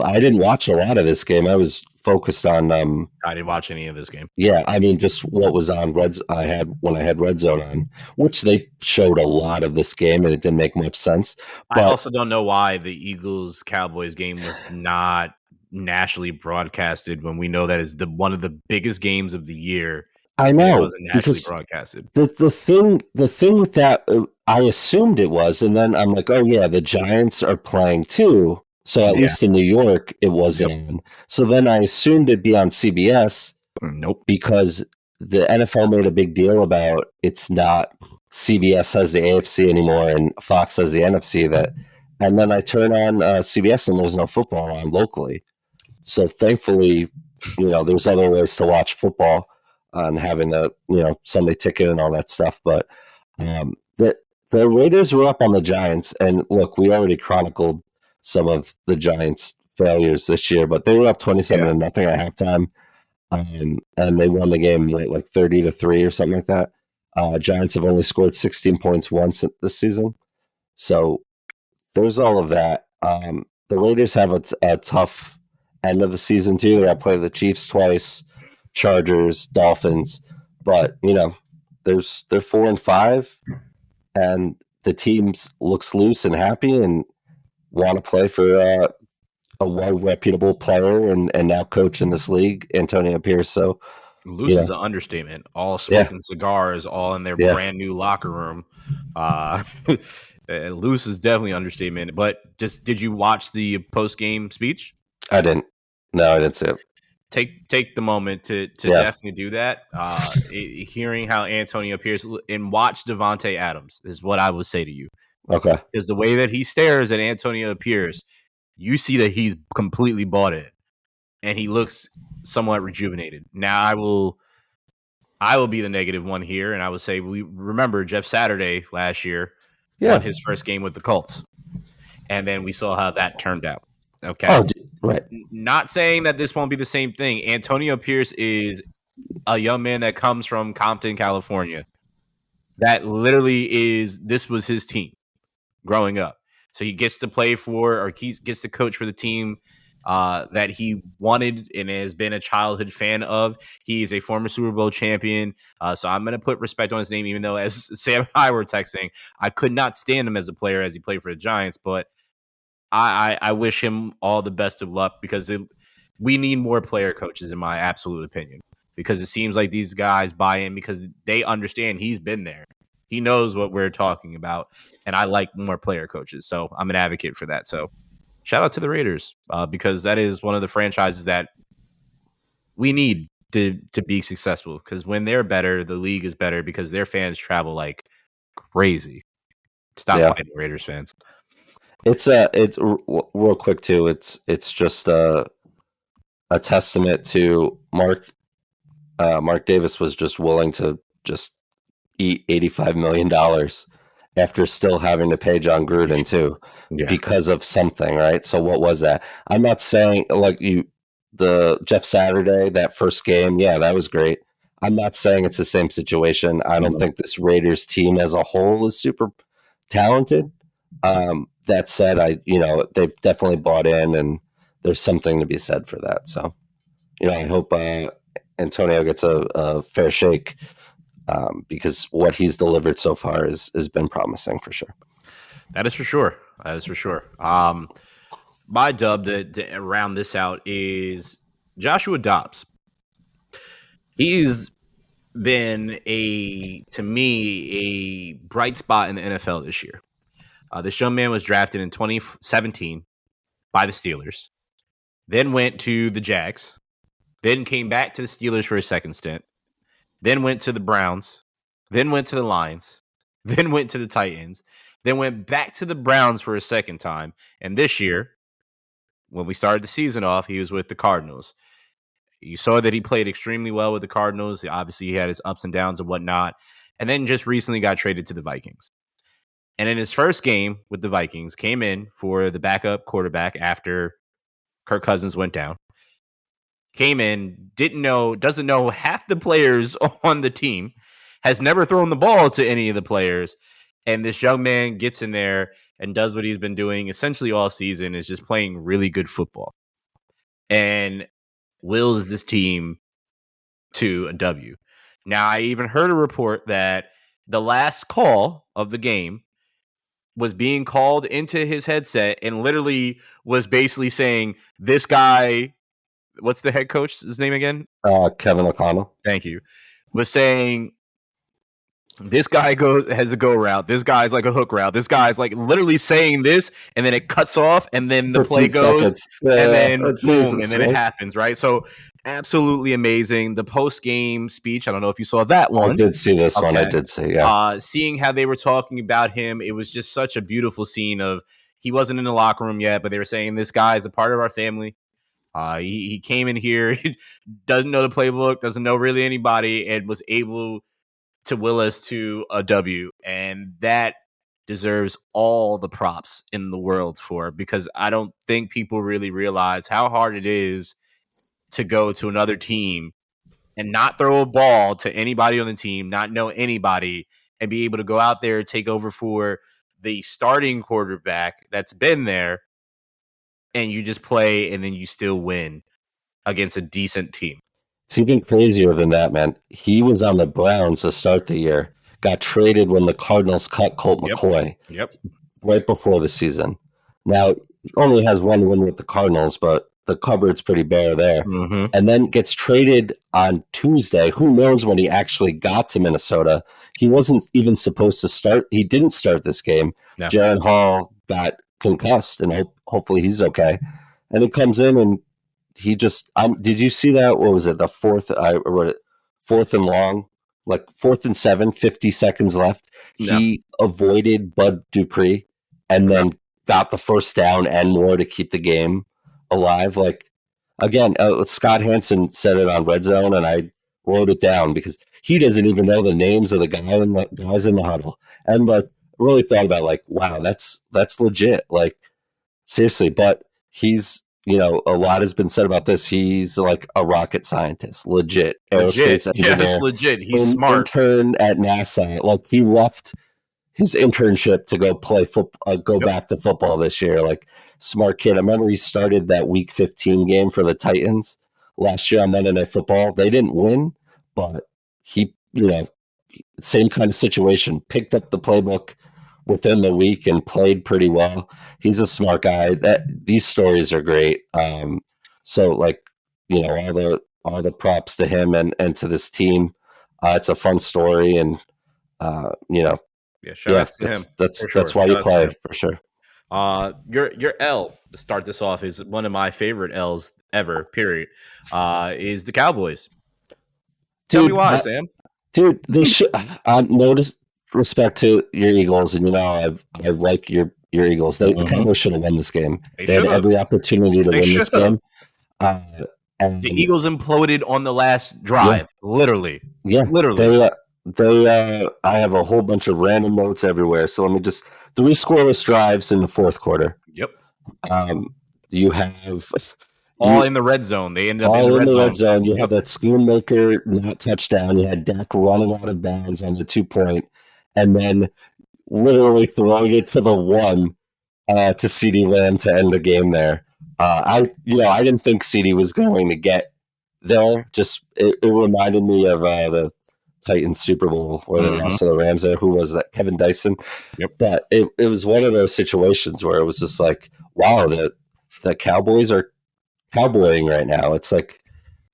I didn't watch a lot of this game. I was focused on. I didn't watch any of this game. Yeah, I mean, just what was on I had Red Zone on, which they showed a lot of this game, and it didn't make much sense. But I also don't know why the Eagles-Cowboys game was not nationally broadcasted when we know that is one of the biggest games of the year. I know, it wasn't nationally broadcasted. The thing with that, I assumed it was, and then I'm like, oh yeah, the Giants are playing too. So at least in New York, it wasn't on. So then I assumed it'd be on CBS. Nope. Because the NFL made a big deal about it's not CBS has the AFC anymore and Fox has the NFC. And then I turn on CBS and there's no football on locally. So thankfully, there's other ways to watch football and having the Sunday ticket and all that stuff. But the Raiders were up on the Giants, and look, we already chronicled some of the Giants' failures this year, but they were up 27-0 at halftime. And they won the game like 30-3 or something like that. Giants have only scored 16 points once this season. So there's all of that. The Raiders have a tough end of the season too. They got to play the Chiefs twice, Chargers, Dolphins. But, they're 4-5, and the team looks loose and happy and want to play for a reputable player and now coach in this league, Antonio Pierce. So loose is an understatement. All smoking cigars, all in their brand new locker room. Loose is definitely an understatement. But did you watch the post game speech? I didn't. No, I didn't see it. Take the moment to definitely do that. Hearing how Antonio Pierce and watch Davante Adams is what I would say to you. Okay. Because the way that he stares at Antonio Pierce, you see that he's completely bought it, and he looks somewhat rejuvenated. Now I will be the negative one here, and I would say we remember Jeff Saturday last year won his first game with the Colts, and then we saw how that turned out. Okay, right. Not saying that this won't be the same thing. Antonio Pierce is a young man that comes from Compton, California. That literally this was his team growing up. So he gets to play for, or he gets to coach for the team that he wanted and has been a childhood fan of. He's a former Super Bowl champion. So I'm going to put respect on his name, even though, as Sam and I were texting, I could not stand him as a player as he played for the Giants. But I wish him all the best of luck because we need more player coaches, in my absolute opinion, because it seems like these guys buy in because they understand he's been there. He knows what we're talking about, and I like more player coaches. So I'm an advocate for that. So shout out to the Raiders because that is one of the franchises that we need to be successful, because when they're better, the league is better because their fans travel like crazy. Stop fighting Raiders fans. It's real quick too. It's just a testament to Mark. Mark Davis was just willing to just eat $85 million after still having to pay John Gruden too, because of something, right? So what was that? I'm not saying like the Jeff Saturday, that first game, yeah, that was great. I'm not saying it's the same situation. I don't think this Raiders team as a whole is super talented. That said, they've definitely bought in, and there's something to be said for that. So, I hope Antonio gets a fair shake because what he's delivered so far has been promising for sure. That is for sure. My dub to round this out is Joshua Dobbs. He's been to me, a bright spot in the NFL this year. This young man was drafted in 2017 by the Steelers, then went to the Jags, then came back to the Steelers for a second stint, then went to the Browns, then went to the Lions, then went to the Titans, then went back to the Browns for a second time. And this year, when we started the season off, he was with the Cardinals. You saw that he played extremely well with the Cardinals. Obviously, he had his ups and downs and whatnot. And then just recently got traded to the Vikings. And in his first game with the Vikings, came in for the backup quarterback after Kirk Cousins went down. Came in, doesn't know half the players on the team, has never thrown the ball to any of the players. And this young man gets in there and does what he's been doing essentially all season, is just playing really good football. And wills this team to a W. Now, I even heard a report that the last call of the game was being called into his headset and literally was basically saying, this guy, what's the head coach's name again? Kevin O'Connell. Thank you. Was saying, this guy has a go route. This guy's like a hook route. This guy's like literally saying this, and then it cuts off, and then the play goes, and then boom, and then it happens, right? So absolutely amazing. The post-game speech, I don't know if you saw that one. I did see this one. I did see, yeah. Seeing how they were talking about him, it was just such a beautiful scene of, he wasn't in the locker room yet, but they were saying, this guy is a part of our family. He came in here, doesn't know the playbook, doesn't know really anybody, and was able to will us to a W, and that deserves all the props in the world for, because I don't think people really realize how hard it is to go to another team and not throw a ball to anybody on the team, not know anybody, and be able to go out there and take over for the starting quarterback that's been there, and you just play, and then you still win against a decent team. It's even crazier than that, man. He was on the Browns to start the year, got traded when the Cardinals cut Colt McCoy right before the season. Now, he only has one win with the Cardinals, but the cupboard's pretty bare there. Mm-hmm. And then gets traded on Tuesday. Who knows when he actually got to Minnesota? He wasn't even supposed to start. He didn't start this game. No. Jaren Hall got concussed, and hopefully he's okay. And he comes in and he just did you see that? What was it? The fourth, I wrote it, 4th and long, like 4th and 7, 50 seconds left. No. He avoided Bud Dupree and then got the first down and more to keep the game alive. Like, again, Scott Hansen said it on Red Zone, and I wrote it down because he doesn't even know the names of the guys in the huddle. And but really thought about like, wow, that's legit. Like seriously, but he's a lot has been said about this. He's like a rocket scientist, legit aerospace engineer, yes, legit. He's smart. Intern at NASA. Like he left his internship to go play football, go back to football this year. Like smart kid. I remember he started that Week 15 game for the Titans last year on Monday Night Football. They didn't win, but he, same kind of situation. Picked up the playbook within the week and played pretty well. He's a smart guy. These stories are great. So like, all the props to him and to this team. It's a fun story, and shout out to him. That's why you play for sure. Your L to start this off is one of my favorite L's ever. Period. Is the Cowboys. Tell me why, Sam. Dude, they should. No respect to your Eagles, and I like your Eagles. The Cowboys should have won this game. They had every opportunity to win this game. The Eagles imploded on the last drive, literally. Yeah, literally. They I have a whole bunch of random notes everywhere. So let me just 3 scoreless drives in the fourth quarter. Yep. You have all in the red zone. They ended up in the red zone. You have that Schoonmaker not touchdown. You had Dak running out of bounds on the 2-point, and then literally throwing it to the 1 to CeeDee Lamb to end the game there. I didn't think CeeDee was going to get there. Just it reminded me of the Titans Super Bowl where they lost to the Rams there. Who was that? Kevin Dyson. Yep. But it was one of those situations where it was just like, wow, the Cowboys are cowboying right now. It's like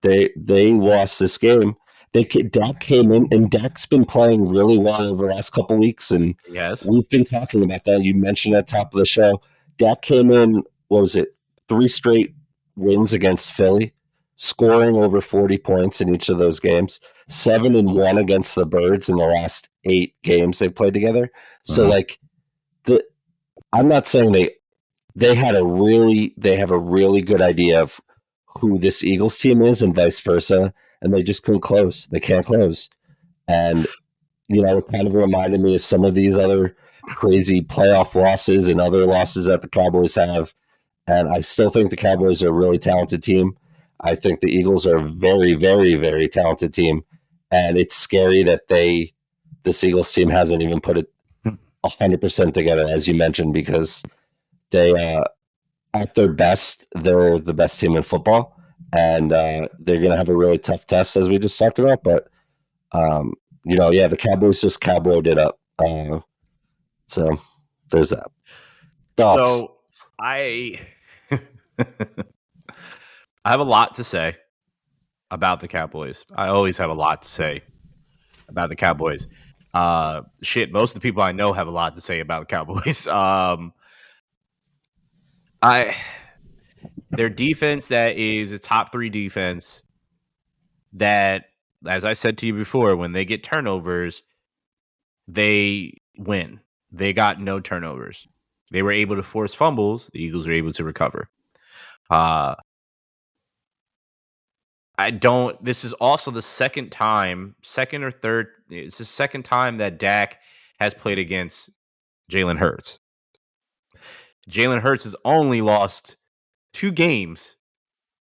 they lost this game. Dak came in, and Dak's been playing really well over the last couple weeks, and we've been talking about that. You mentioned at the top of the show, Dak came in, what was it, 3 straight wins against Philly, scoring over 40 points in each of those games, 7-1 against the Birds in the last 8 games they've played together. So like I'm not saying they have a really good idea of who this Eagles team is and vice versa, and they just couldn't close. They can't close. And it kind of reminded me of some of these other crazy playoff losses and other losses that the Cowboys have. And I still think the Cowboys are a really talented team. I think the Eagles are a very, very, very talented team. And it's scary that this Eagles team hasn't even put it 100% together, as you mentioned, because they, at their best, they're the best team in football. And they're going to have a really tough test, as we just talked about. But, the Cowboys just cowboyed it up. So there's that. Thoughts? So I have a lot to say about the Cowboys. I always have a lot to say about the Cowboys. Most of the people I know have a lot to say about the Cowboys. Their defense, that is a top 3 defense that, as I said to you before, when they get turnovers, they win. They got no turnovers. They were able to force fumbles. The Eagles were able to recover. This is also the second or third. It's the second time that Dak has played against Jalen Hurts. Jalen Hurts has only lost 2 games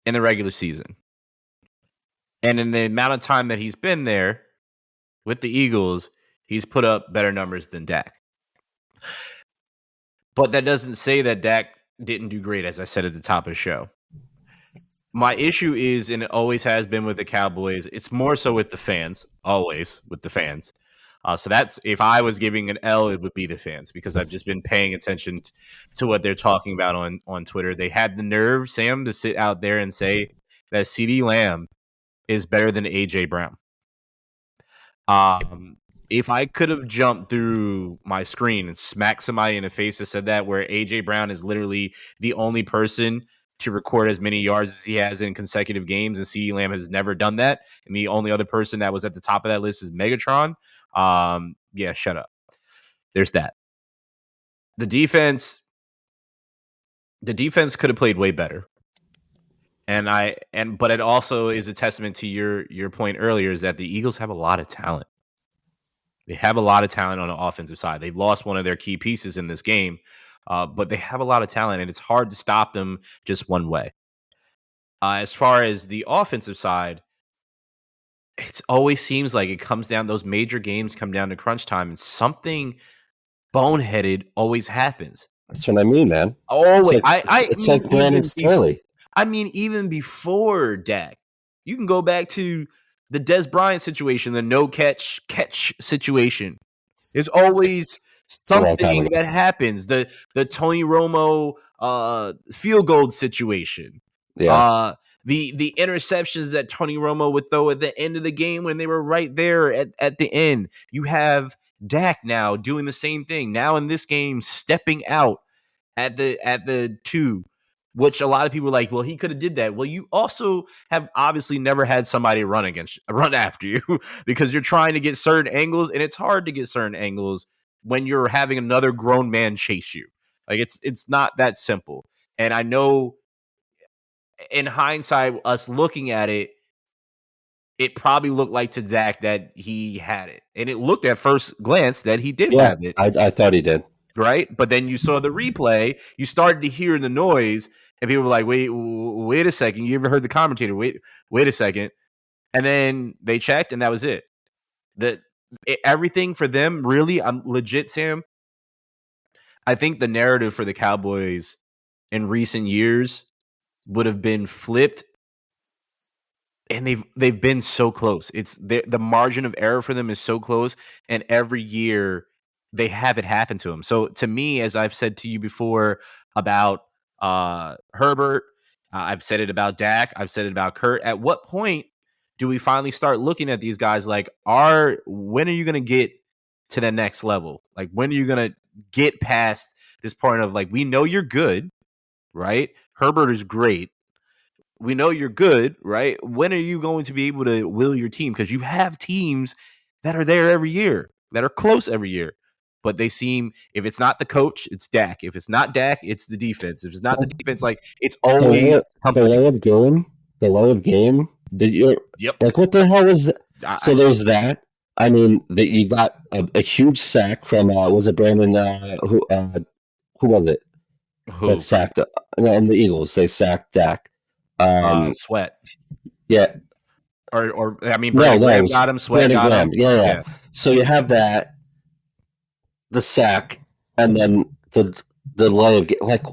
in the regular season. And in the amount of time that he's been there with the Eagles, he's put up better numbers than Dak. But that doesn't say that Dak didn't do great, as I said at the top of the show. My issue is, and it always has been with the Cowboys, it's more so with the fans, always with the fans. So that's, if I was giving an L, it would be the fans, because I've just been paying attention to what they're talking about on Twitter. They had the nerve, Sam, to sit out there and say that CeeDee Lamb is better than A.J. Brown. If I could have jumped through my screen and smacked somebody in the face that said that, where A.J. Brown is literally the only person to record as many yards as he has in consecutive games, and CeeDee Lamb has never done that, and the only other person that was at the top of that list is Megatron, shut up. There's that. The defense could have played way better. But it also is a testament to your point earlier, is that the Eagles have a lot of talent. They have a lot of talent on the offensive side. They've lost one of their key pieces in this game, but they have a lot of talent, and it's hard to stop them just one way. As far as the offensive side, it always seems like it comes down, those major games come down to crunch time, and something boneheaded always happens. That's what I mean, man. Always. It's like Brandon Staley. I mean, even before Dak, you can go back to the Des Bryant situation, the no catch situation. There's always something that happens. The Tony Romo field goal situation. Yeah. The interceptions that Tony Romo would throw at the end of the game when they were right there at the end. You have Dak now doing the same thing. Now in this game, stepping out at the 2, which a lot of people are like, well, he could have did that. Well, you also have obviously never had somebody run after you because you're trying to get certain angles, and it's hard to get certain angles when you're having another grown man chase you. Like it's not that simple. And I know in hindsight, us looking at it, it probably looked like to Dak that he had it. And it looked at first glance that he did have it. I thought he did. Right? But then you saw the replay, you started to hear the noise, and people were like, wait a second. You ever heard the commentator? Wait a second. And then they checked, and that was it. Everything for them, really, I'm legit, Sam. I think the narrative for the Cowboys in recent years would have been flipped, and they've been so close. It's the margin of error for them is so close, and every year they have it happen to them. So to me, as I've said to you before about Herbert, I've said it about Dak, I've said it about Kurt. At what point do we finally start looking at these guys like, when are you going to get to the next level? Like, when are you going to get past this point of, like, we know you're good, right? Herbert is great. We know you're good, right? When are you going to be able to will your team? Because you have teams that are there every year, that are close every year. But they seem, if it's not the coach, it's Dak. If it's not Dak, it's the defense. If it's not the defense, like, it's always something. The way of game. Yep. Like, what the hell is that? So there's that. I mean, you got a huge sack from was it Brandon? Who was it? Who? That sacked? And the Eagles, they sacked Dak. Sweat. Yeah. Or I mean, Brandon Graham got him. Sweat Brandon got Graham. him. Yeah. So you have that, the sack, and then the delay of game. Like,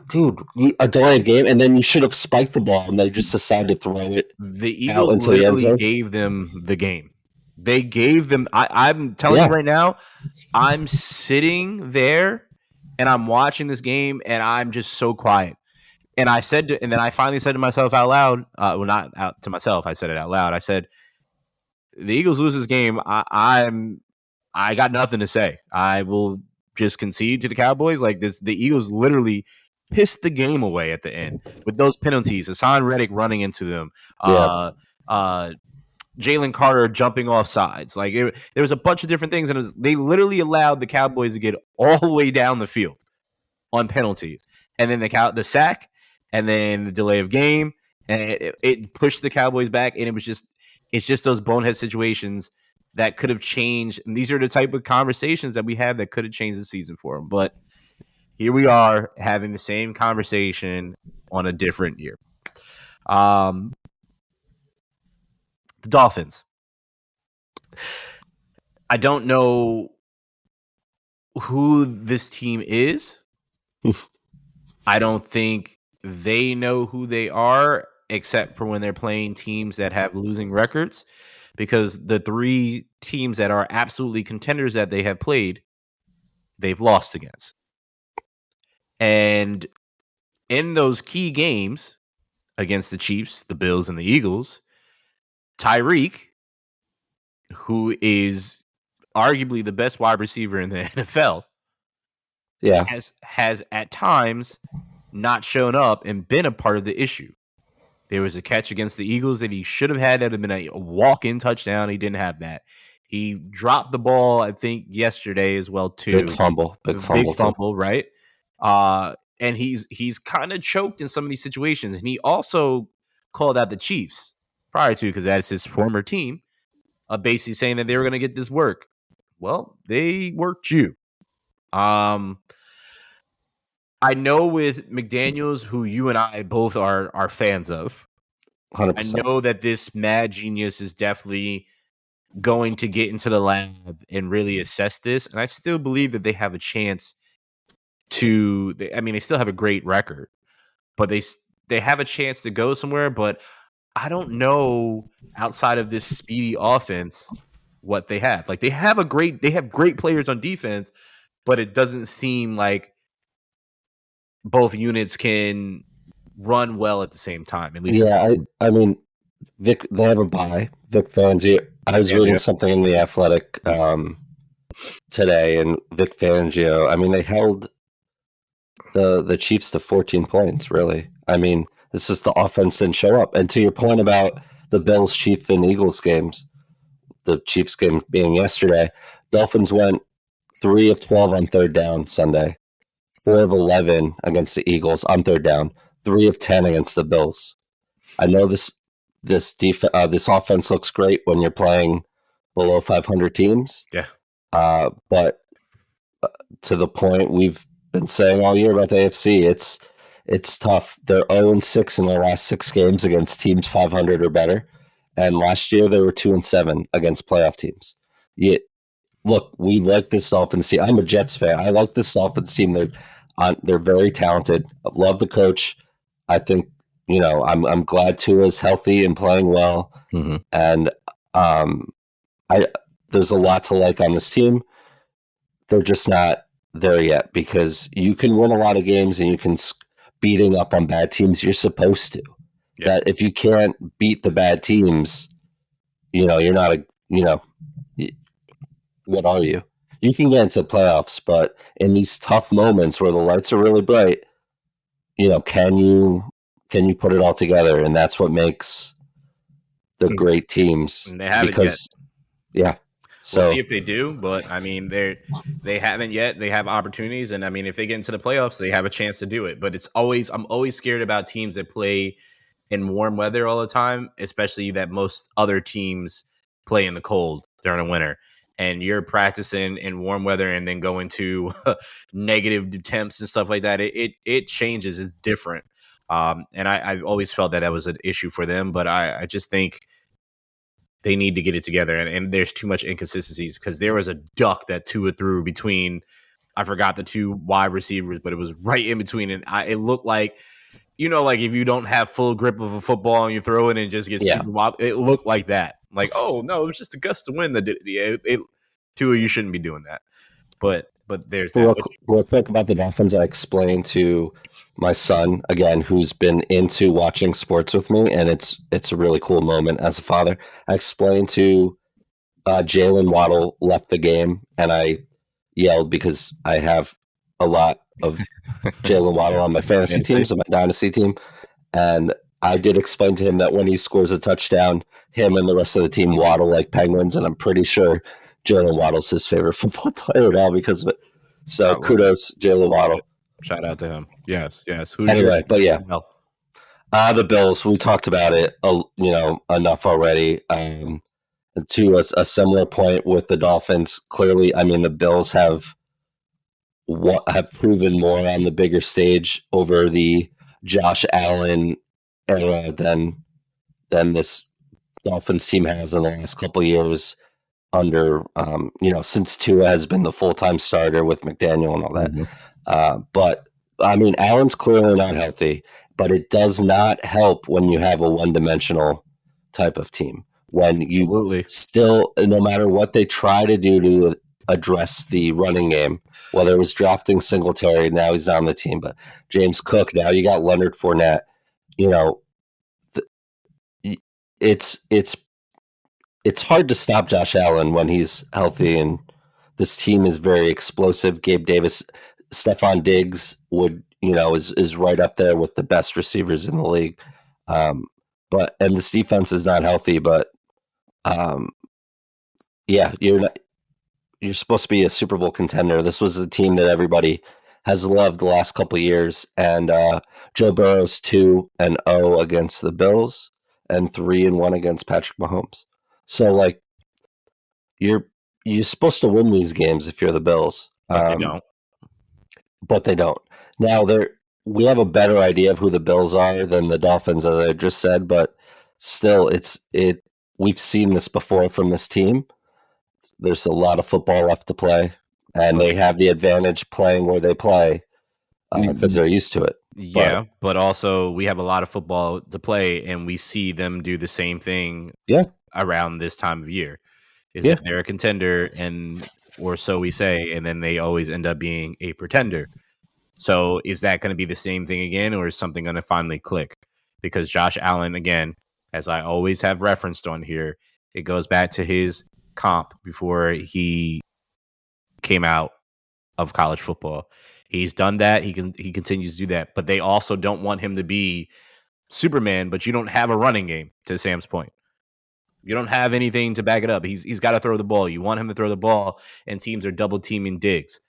dude, a delay of game, and then you should have spiked the ball, and they just decided to throw it. The Eagles literally gave them the game. They gave them. I'm telling you right now, I'm sitting there and I'm watching this game, and I'm just so quiet. And then I finally said to myself out loud, well, not out to myself, I said it out loud. I said, the Eagles lose this game, I got nothing to say. I will just concede to the Cowboys. Like this, the Eagles literally pissed the game away at the end with those penalties. Hassan Reddick running into them. Jalen Carter jumping off sides. Like there was a bunch of different things, and they literally allowed the Cowboys to get all the way down the field on penalties. And then the sack, and then the delay of game, and it pushed the Cowboys back. And it's just those bonehead situations that could have changed. And these are the type of conversations that we have that could have changed the season for them. But here we are having the same conversation on a different year. The Dolphins. I don't know who this team is. I don't think they know who they are, except for when they're playing teams that have losing records, because the 3 teams that are absolutely contenders that they have played, they've lost against. And in those key games against the Chiefs, the Bills, and the Eagles, Tyreek, who is arguably the best wide receiver in the NFL, has at times not shown up and been a part of the issue. There was a catch against the Eagles that he should have had. That would have been a walk-in touchdown. He didn't have that. He dropped the ball, I think, yesterday as well, too. Big fumble, right? And he's kind of choked in some of these situations. And he also called out the Chiefs prior to, because that's his former team, basically saying that they were going to get this work. Well, they worked you. I know with McDaniels, who you and I both are fans of, 100%. I know that this mad genius is definitely going to get into the lab and really assess this. And I still believe that they have a chance to, they still have a great record, but they have a chance to go somewhere. But I don't know outside of this speedy offense what they have. Like they have great players on defense, but it doesn't seem like both units can run well at the same time. At least, I mean, Vic, they have a bye. Vic Fangio. I was reading something in the Athletic today, and Vic Fangio. I mean, they held the Chiefs to 14 points. Really, I mean, this is the offense didn't show up. And to your point about the Bills, Chiefs, and Eagles games, the Chiefs game being yesterday, Dolphins went 3 of 12 on third down Sunday, 4 of 11 against the Eagles on third down, 3 of 10 against the Bills. I know this offense looks great when you're playing below 500 teams. Yeah. But to the point we've been saying all year about the AFC, it's tough. They're 0-6 in their last 6 games against teams 500 or better, and last year they were 2-7 against playoff teams. Look, we like this Dolphins team. I'm a Jets fan. I like this Dolphins team. They're very talented. I love the coach. I think I'm glad Tua's healthy and playing well, and there's a lot to like on this team. They're just not there yet because you can win a lot of games and you can beating up on bad teams. You're supposed to. Yeah. That if you can't beat the bad teams, you're not what are you? You can get into playoffs, but in these tough moments where the lights are really bright, can you put it all together? And that's what makes the great teams. And they haven't yet. Yeah. So we'll see if they do, but they haven't yet. They have opportunities, and if they get into the playoffs, they have a chance to do it. But I'm always scared about teams that play in warm weather all the time, especially that most other teams play in the cold during the winter. And you're practicing in warm weather and then going to negative temps and stuff like that. It changes. It's different. And I've always felt that was an issue for them, but I just think they need to get it together. And there's too much inconsistencies because there was a duck that Tua threw between, I forgot the 2 wide receivers, but it was right in between. And it looked like, like if you don't have full grip of a football and you throw it and it just gets super wild, it looked like that. Like, oh no, it was just a gust of wind that did it. Tua, you shouldn't be doing that. But there's that. Real quick about the Dolphins, I explained to my son again, who's been into watching sports with me, and it's a really cool moment as a father. I explained to Jalen Waddle left the game, and I yelled because I have a lot of Jalen Waddle on my fantasy team, so my dynasty team, and I did explain to him that when he scores a touchdown, him and the rest of the team waddle like penguins, and I'm pretty sure Jalen Waddle's his favorite football player now because of it. So kudos, Jalen Waddle. Shout out to him. Yes. Anyway, but yeah. The Bills, we talked about it, enough already. To a similar point with the Dolphins, clearly, the Bills have proven more on the bigger stage over the Josh Allen era than this Dolphins team has in the last couple of years under, since Tua has been the full-time starter with McDaniel and all that. But, Allen's clearly not healthy, but it does not help when you have a one-dimensional type of team. When you still, no matter what they try to do to address the running game, whether it was drafting Singletary, now he's on the team, but James Cook, now you got Leonard Fournette, it's hard to stop Josh Allen when he's healthy, and this team is very explosive. Gabe Davis, Stephon Diggs is right up there with the best receivers in the league. But this defense is not healthy, but you're supposed to be a Super Bowl contender. This was the team that everybody has loved the last couple of years, and Joe Burrow's 2-0 against the Bills and 3-1 against Patrick Mahomes. So like you're supposed to win these games if you're the Bills, but they don't. But they don't. Now we have a better idea of who the Bills are than the Dolphins, as I just said, but still, we've seen this before from this team. There's a lot of football left to play, and they have the advantage playing where they play because they're used to it. Yeah, but also we have a lot of football to play, and we see them do the same thing around this time of year. That they're a contender, or so we say, and then they always end up being a pretender. So is that going to be the same thing again, or is something going to finally click? Because Josh Allen, again, as I always have referenced on here, it goes back to his comp before he came out of college football. He's done that. He continues to do that. But they also don't want him to be Superman, but you don't have a running game, to Sam's point. You don't have anything to back it up. He's got to throw the ball. You want him to throw the ball, and teams are double teaming Diggs.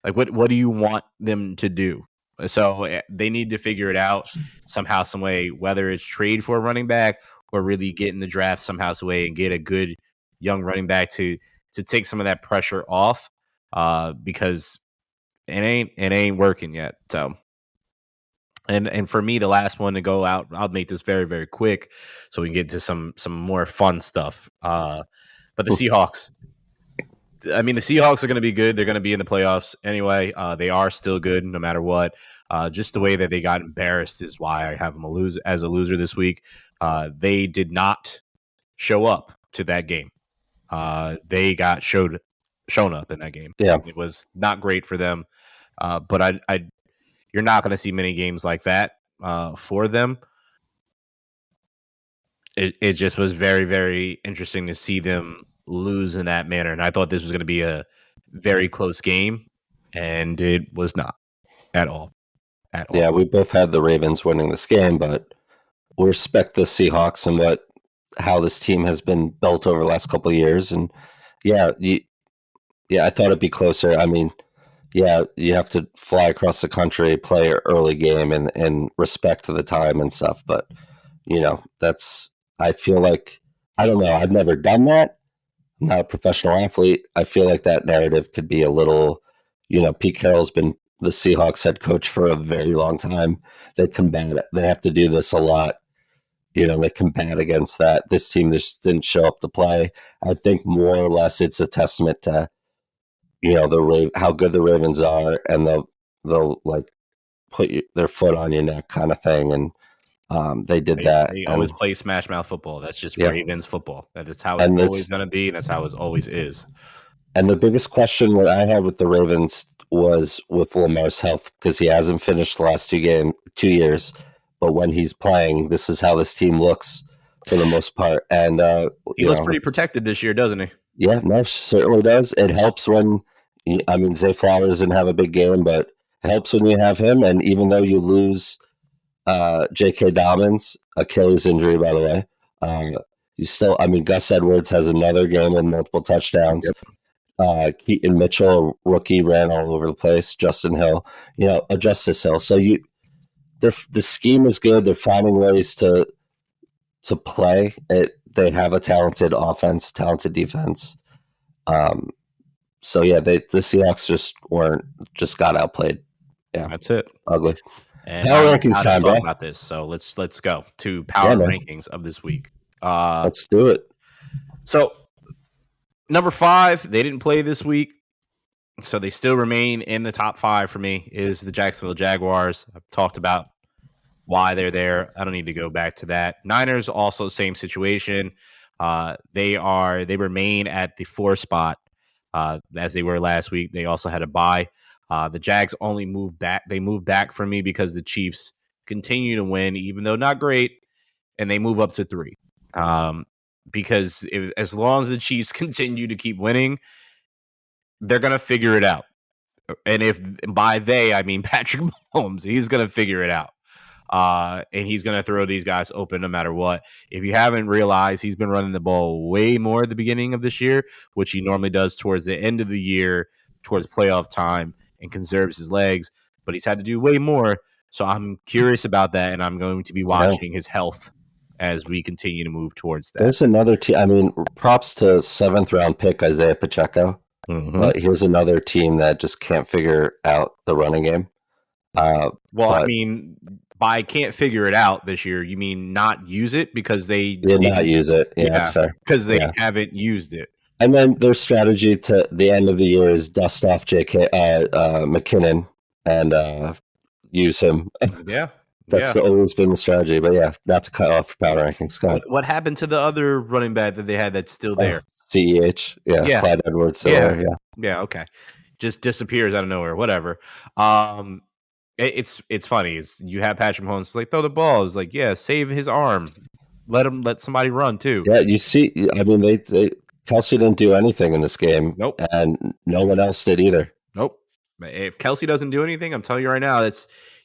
Like, what do you want them to do? So they need to figure it out somehow, some way, whether it's trade for a running back or really get in the draft somehow, some way, and get a good young running back to take some of that pressure off, because it ain't working yet. So, and for me, the last one to go out, I'll make this very, very quick so we can get to some more fun stuff. But the Seahawks. I mean, the Seahawks are going to be good. They're going to be in the playoffs anyway. They are still good no matter what. Just the way that they got embarrassed is why I have them as a loser this week. They did not show up to that game. They got shown up in that game. Yeah, it was not great for them. But you're not going to see many games like that for them. It just was very, very interesting to see them lose in that manner. And I thought this was going to be a very close game, and it was not at all. Yeah, we both had the Ravens winning this game, but we respect the Seahawks and how this team has been built over the last couple of years. And I thought it'd be closer. I mean, yeah, you have to fly across the country, play an early game, and respect to the time and stuff. But I feel like, I don't know, I've never done that. I'm not a professional athlete. I feel like that narrative could be a little, Pete Carroll's been the Seahawks head coach for a very long time. They combat it. They have to do this a lot. They combat against that. This team just didn't show up to play. I think more or less it's a testament to, how good the Ravens are, and they'll like put their foot on your neck kind of thing. And they did that. They always play smash mouth football. That's just Ravens football. That's how it's always going to be, and that's how it always is. And the biggest question that I had with the Ravens was with Lamar's health, because he hasn't finished the last 2 years. But when he's playing, this is how this team looks for the most part. And he looks pretty protected this year, doesn't he? Yeah, no, certainly does. It helps when, Zay Flowers didn't have a big game, but it helps when you have him. And even though you lose J.K. Dobbins, Achilles injury, by the way, you still, Gus Edwards has another game and multiple touchdowns. Yep. Keaton Mitchell, rookie, ran all over the place. Justin Hill, Justice Hill. So the scheme is good. They're finding ways to play it. They have a talented offense, talented defense. So yeah, the Seahawks just got outplayed. Yeah, that's it. Ugly. And power rankings time, bro. About this, so let's go to power rankings of this week. Let's do it. So number 5, they didn't play this week, so they still remain in the top 5 for me. Is the Jacksonville Jaguars. I've talked about why they're there. I don't need to go back to that. Niners also same situation. They remain at the 4 spot as they were last week. They also had a bye. The Jags only moved back. They moved back for me because the Chiefs continue to win, even though not great, and they move up to 3. Because as long as the Chiefs continue to keep winning, they're going to figure it out. And if by they, I mean Patrick Mahomes, he's going to figure it out. And he's going to throw these guys open no matter what. If you haven't realized, he's been running the ball way more at the beginning of this year, which he normally does towards the end of the year, towards playoff time. and conserves his legs, but he's had to do way more. So I'm curious about that, and I'm going to be watching his health as we continue to move towards that. There's another team. I mean, props to 7th round pick Isaiah Pacheco, but here's another team that just can't figure out the running game. I mean, by can't figure it out this year, you mean not use it because they did not use it? Yeah, that's fair. Because they haven't used it. And then their strategy to the end of the year is dust off J.K. McKinnon and use him. Yeah. That's always been the strategy. But not to cut off for power rankings. What happened to the other running back that they had that's still there? CEH. Yeah. Clyde Edwards. Yeah. Okay. Just disappears out of nowhere. Whatever. It's funny. You have Patrick Mahomes. It's like, throw the ball. It's like, save his arm. Let somebody run too. Yeah, you see, I mean, they Kelsey didn't do anything in this game. Nope. And no one else did either. Nope. If Kelsey doesn't do anything, I'm telling you right now,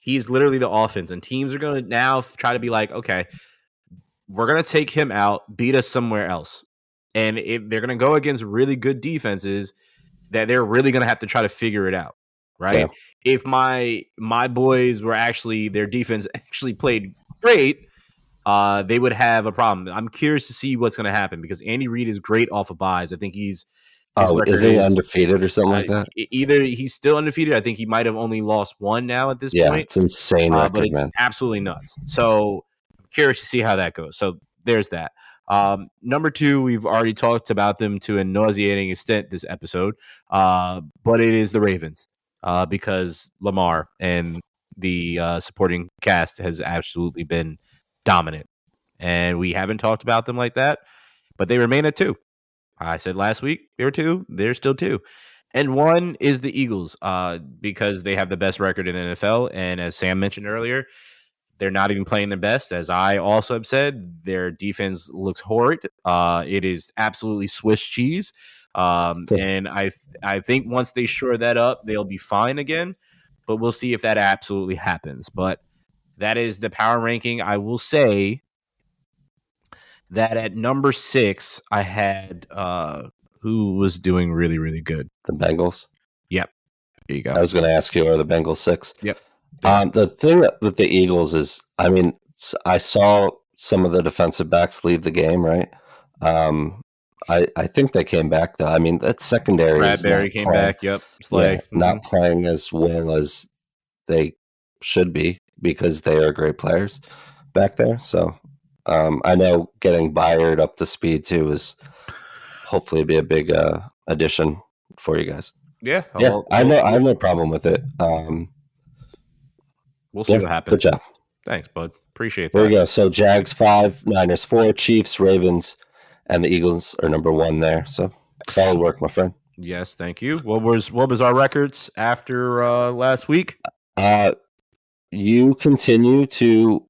he's literally the offense. And teams are going to now try to be like, okay, we're going to take him out, beat us somewhere else. And if they're going to go against really good defenses, that they're really going to have to try to figure it out. Right. Yeah. If my boys were their defense actually played great, they would have a problem. I'm curious to see what's going to happen because Andy Reid is great off of buys. I think is he undefeated or something like that? Either he's still undefeated. I think he might have only lost one now at this point. Yeah, it's insane record, but it's absolutely nuts. So I'm curious to see how that goes. So there's that. Number 2, we've already talked about them to a nauseating extent this episode, but it is the Ravens. Because Lamar and the supporting cast has absolutely been dominant. And we haven't talked about them like that, but they remain at 2. I said last week they were 2. They're still 2. And 1 is the Eagles because they have the best record in the NFL. And as Sam mentioned earlier, they're not even playing their best. As I also have said, their defense looks horrid. It is absolutely Swiss cheese. And I think once they shore that up, they'll be fine again. But we'll see if that absolutely happens. But that is the power ranking. I will say that at number 6, I had who was doing really, really good. The Bengals. Yep. There you go. I was going to ask you, are the Bengals 6? Yep. The thing with the Eagles is, I mean, I saw some of the defensive backs leave the game, right? I think they came back though. I mean, that secondary Bradbury came back. Yep, not playing as well as they should be because they are great players back there. So I know getting Byard up to speed too is hopefully be a big addition for you guys. Yeah, I have no problem with it. We'll see what happens. Good job. Thanks, bud. Appreciate that. There you go. So Jags 5, Niners 4, Chiefs, Ravens. And the Eagles are number 1 there. So solid work, my friend. Yes, thank you. What was our records after last week? You continue to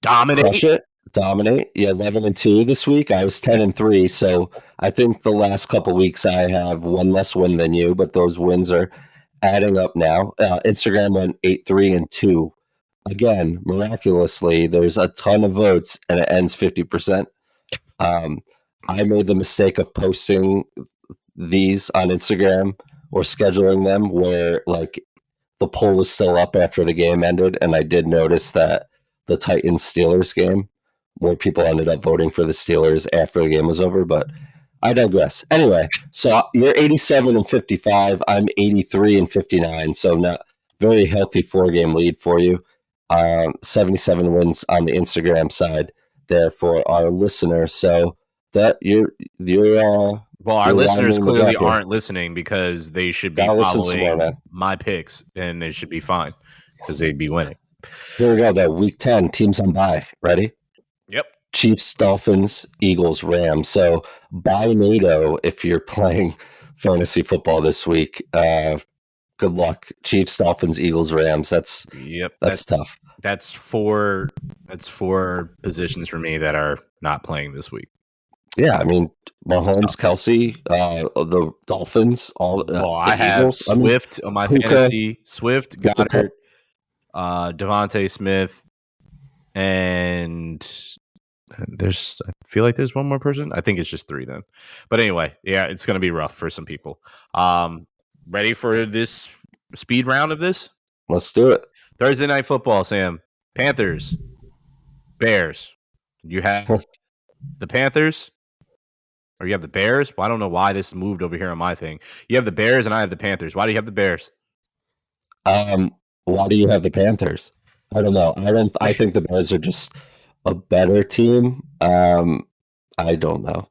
dominate. Dominate. Yeah, 11-2 this week. I was 10-3. So I think the last couple weeks I have one less win than you, but those wins are adding up now. Instagram went 8-3-2. Again, miraculously, there's a ton of votes and it ends 50%. I made the mistake of posting these on Instagram or scheduling them where like the poll is still up after the game ended. And I did notice that the Titans-Steelers game, more people ended up voting for the Steelers after the game was over, but I digress. Anyway, so you're 87-55. I'm 83-59. So not very healthy 4-game lead for you. 77 wins on the Instagram side there for our listeners. So that you're our listeners clearly aren't listening because they should be following my picks and they should be fine because they'd be winning. Here we go though. Week 10, teams on bye. Ready? Yep. Chiefs, Dolphins, Eagles, Rams. So bye NATO if you're playing fantasy football this week. Good luck. Chiefs, Dolphins, Eagles, Rams. That's tough. That's four positions for me that are not playing this week. Yeah, I mean, Mahomes, Kelsey, the Dolphins, all. I have Eagles. Swift on my fantasy. Swift, Goddard, Devontae Smith, and I feel like there's one more person. I think it's just 3 then. But anyway, yeah, it's going to be rough for some people. Ready for this speed round of this? Let's do it. Thursday Night Football, Sam. Panthers, Bears. You have the Panthers, or you have the Bears. Well, I don't know why this moved over here on my thing. You have the Bears, and I have the Panthers. Why do you have the Bears? Why do you have the Panthers? I don't know. I think the Bears are just a better team. I don't know.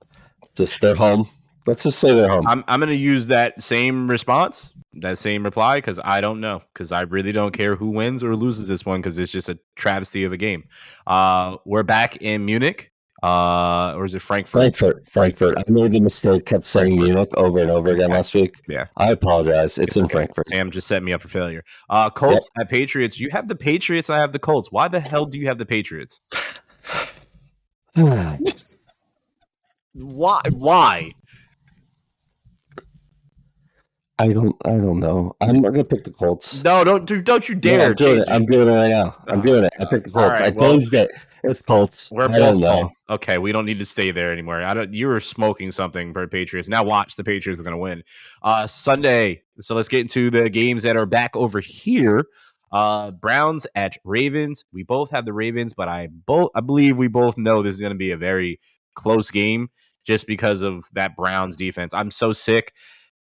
Just they're home. Let's just say they're home. I'm going to use that same response, that same reply, because I don't know. Because I really don't care who wins or loses this one, because it's just a travesty of a game. We're back in Munich. Or is it Frankfurt? Frankfurt. I made the mistake, kept saying Munich over and over again last week. Yeah. I apologize. It's in Frankfurt. Sam just set me up for failure. Colts at Patriots. You have the Patriots, I have the Colts. Why the hell do you have the Patriots? Why? I don't know. I'm not gonna pick the Colts. No, don't you dare. Yeah, I'm doing it right now. I'm doing it. I picked the Colts. Right, I told you it's Colts. We're both know. Okay, we don't need to stay there anymore. You were smoking something for Patriots. Now watch, the Patriots are gonna win. Sunday. So let's get into the games that are back over here. Browns at Ravens. We both have the Ravens, but I believe we both know this is gonna be a very close game just because of that Browns defense. I'm so sick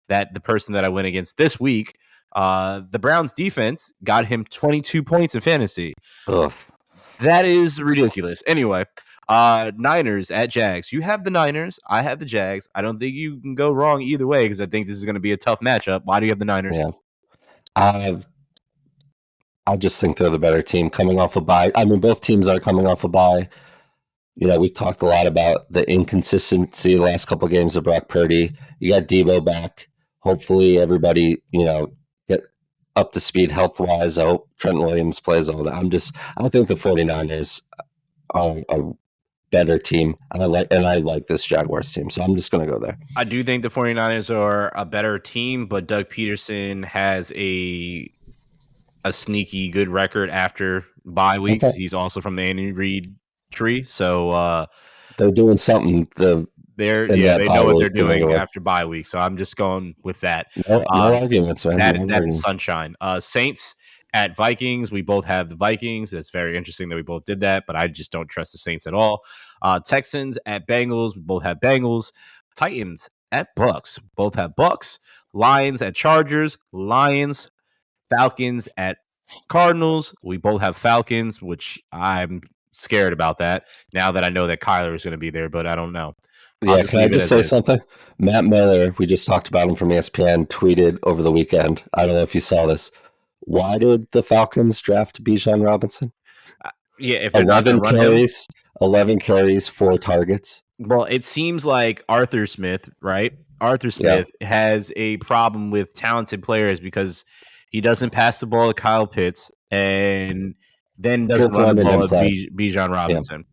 that the person that I went against this week, the Browns defense got him 22 points in fantasy. Ugh. That is ridiculous. Anyway, Niners at Jags. You have the Niners. I have the Jags. I don't think you can go wrong either way because I think this is going to be a tough matchup. Why do you have the Niners? Yeah. I just think they're the better team coming off a bye. I mean, both teams are coming off a bye. You know, we've talked a lot about the inconsistency the last couple of games of Brock Purdy. You got Debo back. Hopefully everybody, get up to speed health-wise. I hope Trent Williams plays all that. I think the 49ers are a better team. And I like this Jaguars team, so I'm just going to go there. I do think the 49ers are a better team, but Doug Peterson has a sneaky good record after bye weeks. Okay. He's also from the Andy Reid tree, so they're doing something. They know what they're doing after bye week, so I'm just going with that. No arguments, man. That's sunshine. Saints at Vikings. We both have the Vikings. That's very interesting that we both did that, but I just don't trust the Saints at all. Texans at Bengals. We both have Bengals. Titans at Bucks. Both have Bucks. Lions at Chargers. Lions. Falcons at Cardinals. We both have Falcons, which I'm scared about that now that I know that Kyler is going to be there, but I don't know. Yeah, can I just say something? Matt Miller, we just talked about him from ESPN, tweeted over the weekend. I don't know if you saw this. Why did the Falcons draft Bijan Robinson? If 11 carries, 4 targets. Well, it seems like Arthur Smith, right? Arthur Smith has a problem with talented players because he doesn't pass the ball to Kyle Pitts and then doesn't run the ball with Bijan Robinson.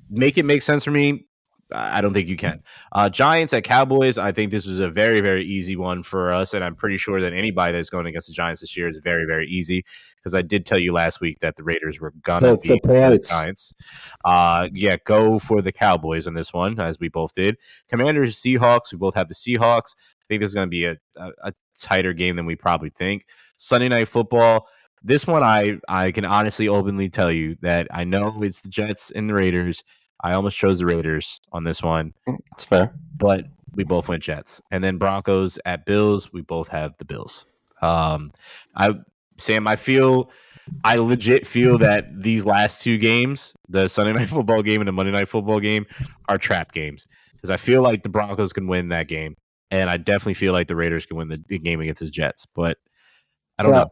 Make it make sense for me. I don't think you can. Giants at Cowboys. I think this was a very, very easy one for us, and I'm pretty sure that anybody that's going against the Giants this year is very, very easy because I did tell you last week that the Raiders were gonna beat the Giants. Go for the Cowboys on this one, as we both did. Commanders, Seahawks. We both have the Seahawks. I think this is going to be a tighter game than we probably think. Sunday Night Football. This one, I can honestly openly tell you that I know it's the Jets and the Raiders. I almost chose the Raiders on this one. That's fair. But we both went Jets. And then Broncos at Bills. We both have the Bills. Sam, I legit feel that these last two games, the Sunday Night Football game and the Monday Night Football game, are trap games. Because I feel like the Broncos can win that game. And I definitely feel like the Raiders can win the game against the Jets. But I don't know.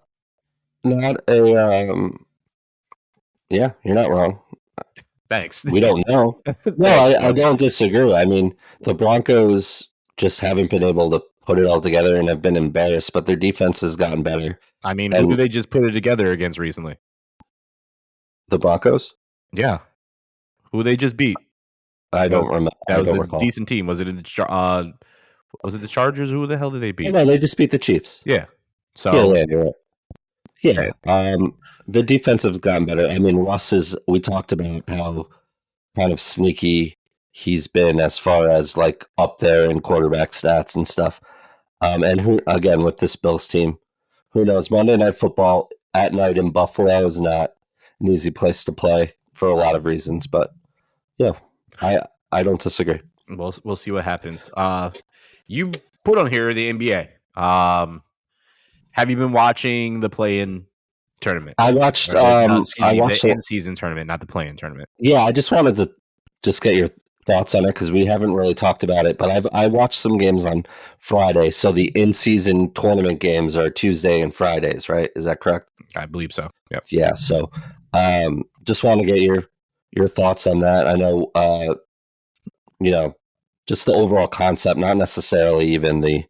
Not a yeah, you're not wrong. Thanks. We don't know. No, I don't disagree. I mean, the Broncos just haven't been able to put it all together and have been embarrassed, but their defense has gotten better. I mean, who did they just put it together against recently? The Broncos? Yeah. Who they just beat? I don't remember. That was a decent team. Was it the Chargers? Who the hell did they beat? Oh, no, they just beat the Chiefs. Yeah. So you're right. Yeah, the defense has gotten better. I mean, we talked about how kind of sneaky he's been as far as like up there in quarterback stats and stuff. And who, again, with this Bills team, who knows? Monday Night Football at night in Buffalo is not an easy place to play for a lot of reasons, but yeah, I don't disagree. We'll see what happens. You put on here the NBA. Have you been watching the play-in tournament? I watched. The in-season tournament, not the play-in tournament. Yeah, I just wanted to get your thoughts on it because we haven't really talked about it. But I watched some games on Friday, so the in-season tournament games are Tuesday and Fridays, right? Is that correct? I believe so. Yep. Yeah. So, just want to get your thoughts on that. I know, just the overall concept, not necessarily even the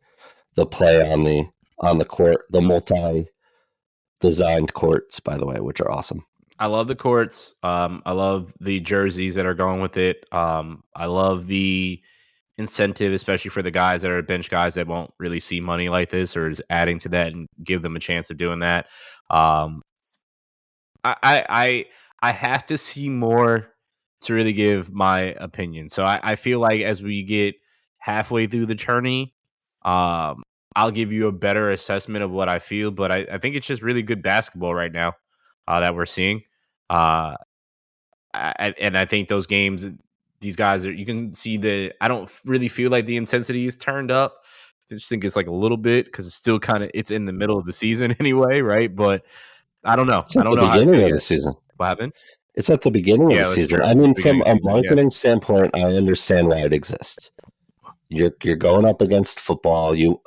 play on the court, the multi-designed courts, by the way, which are awesome. I love the courts. I love the jerseys that are going with it. I love the incentive, especially for the guys that are bench guys that won't really see money like this, or is adding to that and give them a chance of doing that. I have to see more to really give my opinion. So I feel like as we get halfway through the tourney, I'll give you a better assessment of what I feel. But I think it's just really good basketball right now that we're seeing. And I think those games, these guys are, you can see I don't really feel like the intensity is turned up. I just think it's like a little bit because it's still it's in the middle of the season anyway, right? But I don't know. It's at the beginning of the season. What happened? It's at the beginning of the season. True. I mean, from a marketing standpoint, I understand why it exists. You're going up against football. You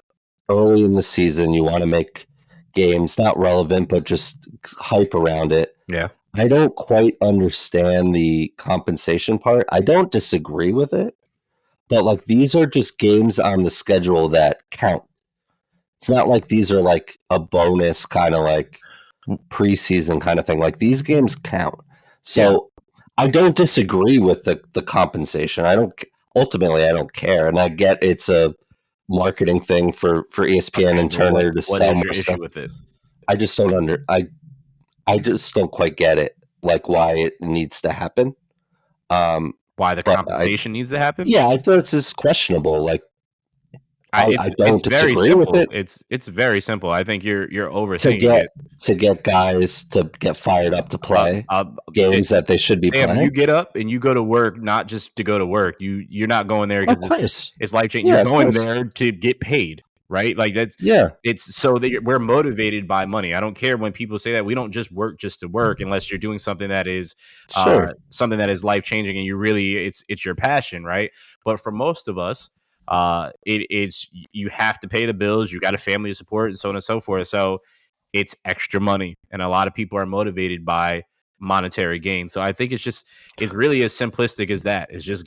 early in the season, you want to make games not relevant, but just hype around it. Yeah. I don't quite understand the compensation part. I don't disagree with it, but like these are just games on the schedule that count. It's not like these are like a bonus kind of like preseason kind of thing. Like these games count. So I don't disagree with the compensation. I don't care. And I get it's a marketing thing for ESPN and Turner to sell more stuff. With it? I just don't I just don't quite get it, like why it needs to happen. Why the compensation needs to happen? Yeah, I thought it's just questionable. Like I don't disagree with it. It's very simple. I think you're overthinking it. To get guys to get fired up to play games that they should be playing. You get up and you go to work, not just to go to work. You're not going there because it's life changing. Yeah, you're going there to get paid, right? Like that's It's so that we're motivated by money. I don't care when people say that. We don't just work just to work unless you're doing something that is something that is life changing and you really it's your passion, right? But for most of us, it's you have to pay the bills, you got a family to support and so on and so forth, so it's extra money and a lot of people are motivated by monetary gain. So I think it's really as simplistic as that. It's just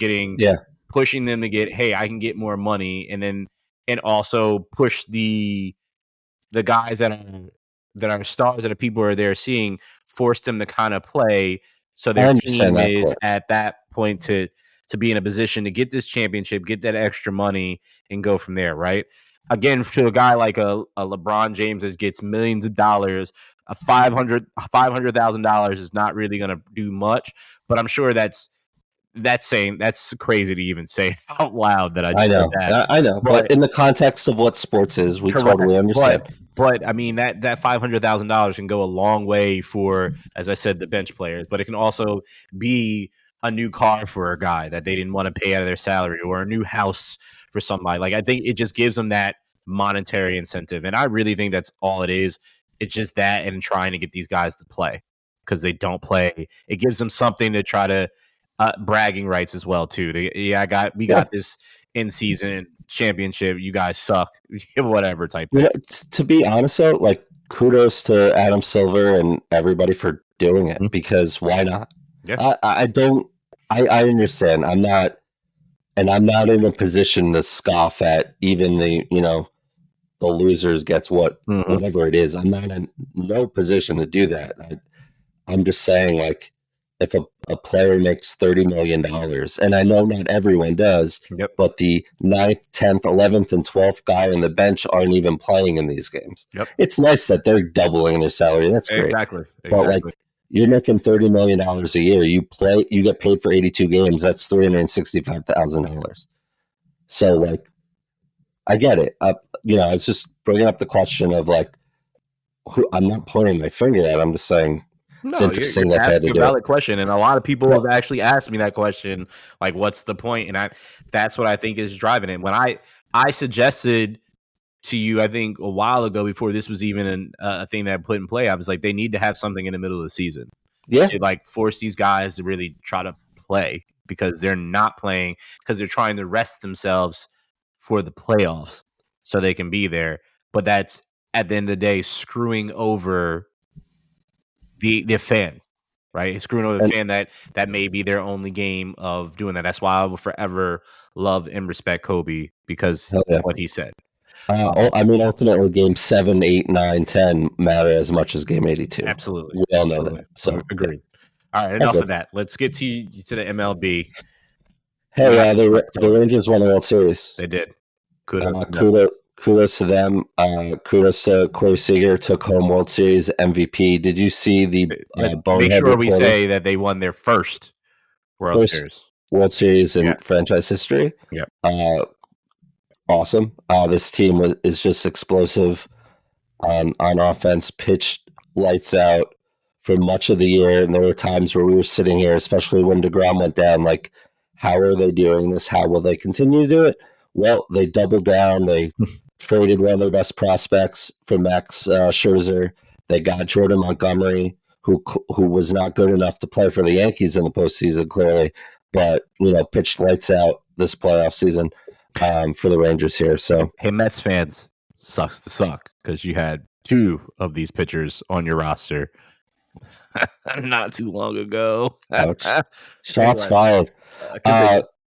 pushing them to get, hey, I can get more money, and also push the guys that are stars that people are there seeing, force them to kind of play so their team is at that point to be in a position to get this championship, get that extra money, and go from there, right? Again, to a guy like a LeBron James that gets millions of dollars, a $500,000 is not really going to do much. But I'm sure that's crazy to even say out loud. That I know that. I know, but in the context of what sports is, we totally understand. But I mean that $500,000 can go a long way for, as I said, the bench players. But it can also be a new car for a guy that they didn't want to pay out of their salary, or a new house for somebody. Like I think it just gives them that monetary incentive, and I really think that's all it is. It's just that, and trying to get these guys to play because they don't play. It gives them something to try to bragging rights as well too. We got this in season championship. You guys suck, whatever type thing. To be honest, though, like kudos to Adam Silver and everybody for doing it, because why not? Yeah. I understand. I'm not in a position to scoff at even the losers gets whatever it is. I'm not in no position to do that. I'm just saying, like, if a player makes $30 million, and I know not everyone does, but the 9th, 10th, 11th, and 12th guy on the bench aren't even playing in these games. It's nice that they're doubling their salary. That's great. Exactly. But like, you're making $30 million a year. You get paid for 82 games. That's $365,000. So, like, I get it. It's just bringing up the question of, like, I'm not pointing my finger at. I'm just saying it's No, you're interesting that they had to asking a do it. valid question, and a lot of people have actually asked me that question, like, "What's the point?" And that's what I think is driving it. When I suggested to you, I think a while ago, before this was even a thing that I put in play, I was like, they need to have something in the middle of the season, to like force these guys to really try to play, because they're not playing because they're trying to rest themselves for the playoffs so they can be there. But that's, at the end of the day, screwing over the fan, right? It's screwing over the fan that may be their only game of doing that. That's why I will forever love and respect Kobe, because of what he said. I mean, ultimately, game 7, 8, 9, 10 matter as much as game 82. Absolutely. We all know that. So, agreed. Yeah. All right, enough of that. Let's get to the MLB. Hey, the Rangers won the World Series. They did. Kudos to them. Kudos to Corey Seager, took home World Series MVP. Did you see the make sure we say that they won their first World Series in franchise history? Yeah. Awesome. This team is just explosive on offense, pitched lights out for much of the year. And there were times where we were sitting here, especially when DeGrom went down, like, how are they doing this? How will they continue to do it? Well, they doubled down. They traded one of their best prospects for Max Scherzer. They got Jordan Montgomery, who was not good enough to play for the Yankees in the postseason, clearly, but pitched lights out this playoff season for the Rangers here. So, hey, Mets fans, sucks to suck, because you had two of these pitchers on your roster not too long ago. Ouch. Shots fired.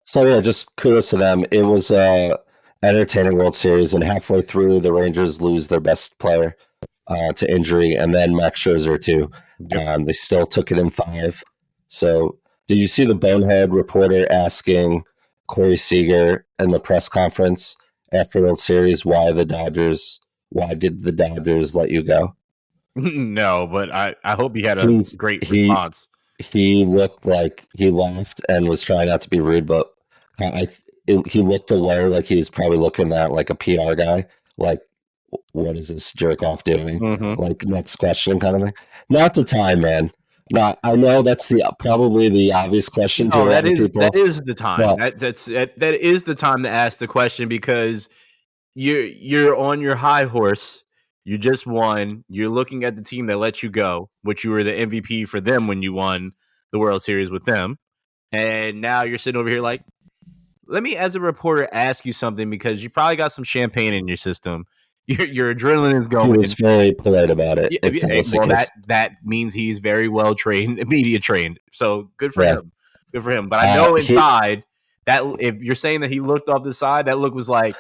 So yeah, just kudos to them. It was entertaining World Series, and halfway through, the Rangers lose their best player to injury, and then Max Scherzer too. They still took it in 5. So, did you see the bonehead reporter asking Corey Seager in the press conference after World Series why did the Dodgers let you go? No, but I hope he had a great response. He looked like he laughed and was trying not to be rude, but he looked away, like he was probably looking at like a PR guy, like, what is this jerk off doing? Mm-hmm. Like, next question kind of thing. Not the time, man. I know that's probably the obvious question to a lot of people. That is the time. That is the time to ask the question, because you're on your high horse. You just won. You're looking at the team that let you go, which you were the MVP for them when you won the World Series with them. And now you're sitting over here like, let me, as a reporter, ask you something, because you probably got some champagne in your system. Your adrenaline is going. He was very polite about it. That means he's very well trained, media trained. So good for him. Good for him. But I know inside that if you're saying that he looked off the side, that look was like,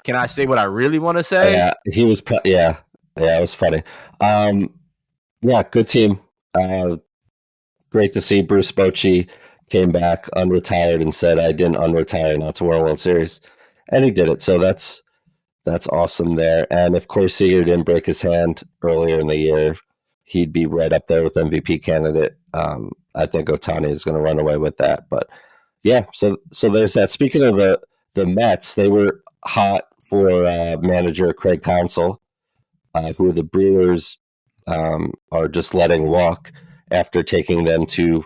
can I say what I really want to say? Yeah, he was. Yeah, it was funny. Yeah, good team. Great to see Bruce Bochy came back unretired and said, I didn't unretire not to win a World Series. And he did it. So that's awesome there. And if Corey Seager didn't break his hand earlier in the year, he'd be right up there with MVP candidate. I think Ohtani is going to run away with that. But yeah, so there's that. Speaking of the Mets, they were hot for manager Craig Counsell, who the Brewers are just letting walk after taking them to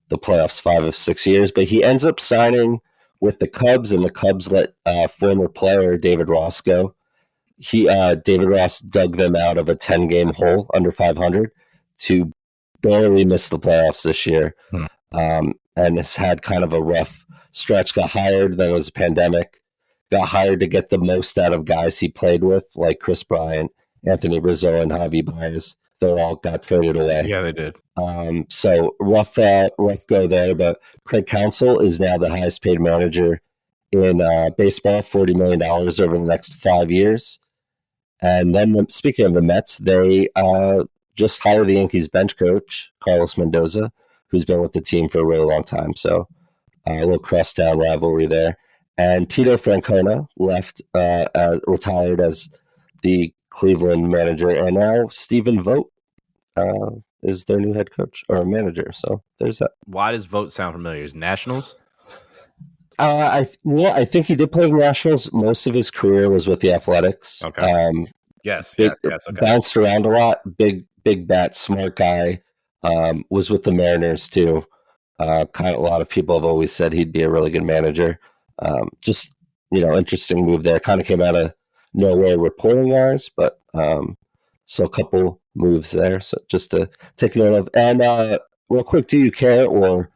the playoffs 5 of 6 years. But he ends up signing with the Cubs, and the Cubs let former player David Ross go. David Ross dug them out of a 10-game hole under 500 to barely miss the playoffs this year, and has had kind of a rough stretch. Got hired, then it was a pandemic. Got hired to get the most out of guys he played with, like Chris Bryant, Anthony Rizzo, and Javi Baez. They all got traded away. Yeah, they did. So rough go there. But Craig Counsell is now the highest paid manager in baseball, $40 million over the next 5 years. And then, speaking of the Mets, they just hired the Yankees bench coach, Carlos Mendoza, who's been with the team for a really long time. So a little crosstown rivalry there. And Tito Francona left, retired as the Cleveland manager, and now Stephen Vogt is their new head coach or manager. So there's that. Why does Vogt sound familiar? Is Nationals? I think he did play with Nationals. Most of his career was with the Athletics. Okay. Yes. Okay. Bounced around a lot. Big bat, smart guy. Was with the Mariners too. Kind of a lot of people have always said he'd be a really good manager. Just interesting move there. Kind of came out of nowhere reporting wise, but so a couple moves there. So just to take note of. And real quick, do you care, or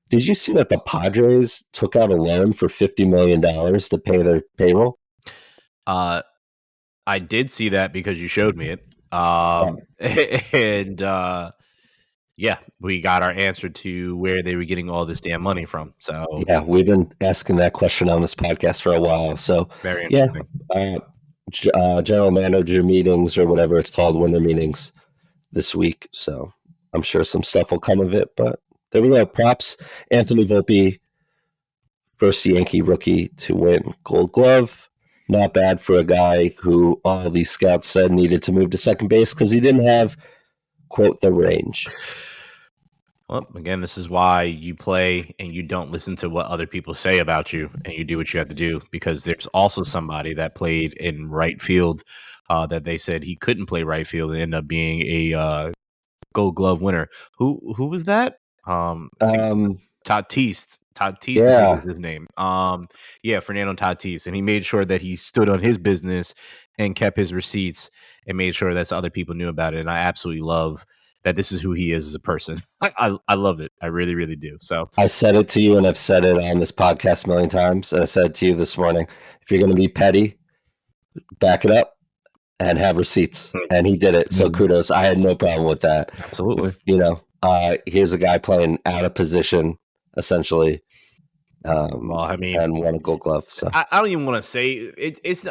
did you see that the Padres took out a loan for $50 million to pay their payroll? I did see that because you showed me it. And yeah, we got our answer to where they were getting all this damn money from. So yeah, we've been asking that question on this podcast for a while. So very interesting. General manager meetings or whatever it's called, winter meetings this week. So I'm sure some stuff will come of it. But there we go. Props. Anthony Volpe, first Yankee rookie to win Gold Glove. Not bad for a guy who all these scouts said needed to move to second base because he didn't have, quote, the range. Well, again, this is why you play and you don't listen to what other people say about you, and you do what you have to do, because there's also somebody that played in right field that they said he couldn't play right field and end up being a Gold Glove winner. Who was that? Tatis. Tatis, I think was his name. Fernando Tatis, and he made sure that he stood on his business and kept his receipts and made sure that other people knew about it. And I absolutely love that this is who he is as a person. I love it. I really, really do. So I said it to you, and I've said it on this podcast a million times. And I said it to you this morning: if you're going to be petty, back it up and have receipts. And he did it. So kudos. I had no problem with that. Absolutely. Here's a guy playing out of position, essentially. And won a Gold Glove. So I don't even want to say it's.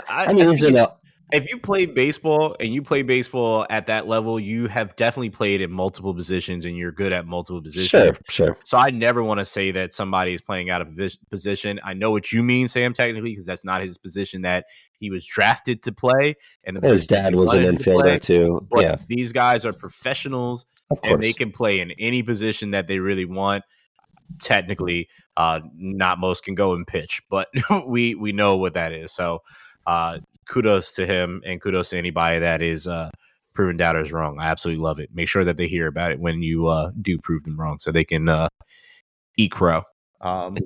If you play baseball and you play baseball at that level, you have definitely played in multiple positions and you're good at multiple positions. Sure. So I never want to say that somebody is playing out of position. I know what you mean, Sam, technically, because that's not his position that he was drafted to play. And his dad was an infielder too. But these guys are professionals and they can play in any position that they really want. Technically, not most can go and pitch, but we know what that is. So kudos to him and kudos to anybody that is proving doubters wrong. I absolutely love it. Make sure that they hear about it when you do prove them wrong so they can eat crow. But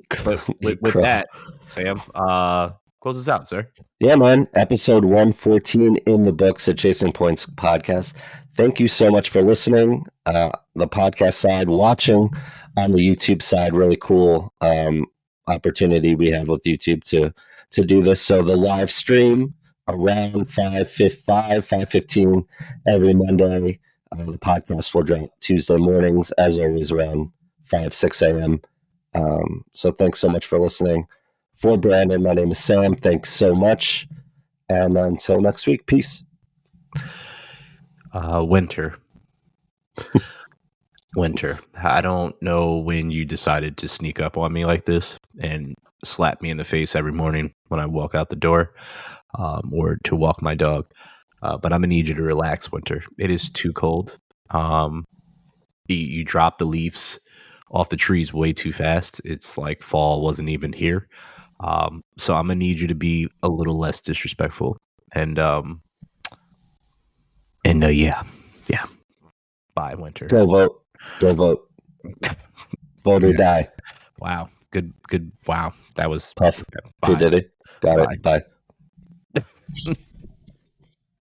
with that, Sam, close us out, sir. Yeah, man. Episode 114 in the books at Chasing Points podcast. Thank you so much for listening. The podcast side, watching on the YouTube side, really cool opportunity we have with YouTube to do this. So the live stream around 5:15 every Monday. The podcast will drop Tuesday mornings, as always, around 5-6 a.m. So thanks so much for listening. For Brandon, my name is Sam. Thanks so much. And until next week, peace. Winter. I don't know when you decided to sneak up on me like this and slap me in the face every morning when I walk out the door or to walk my dog. But I'm going to need you to relax, Winter. It is too cold. You drop the leaves off the trees way too fast. It's like fall wasn't even here. So I'm going to need you to be a little less disrespectful. And yeah. Bye, Winter. Go vote. Vote or die. Wow. Good. Wow. That was tough. Bye. Did it. Got it. Bye.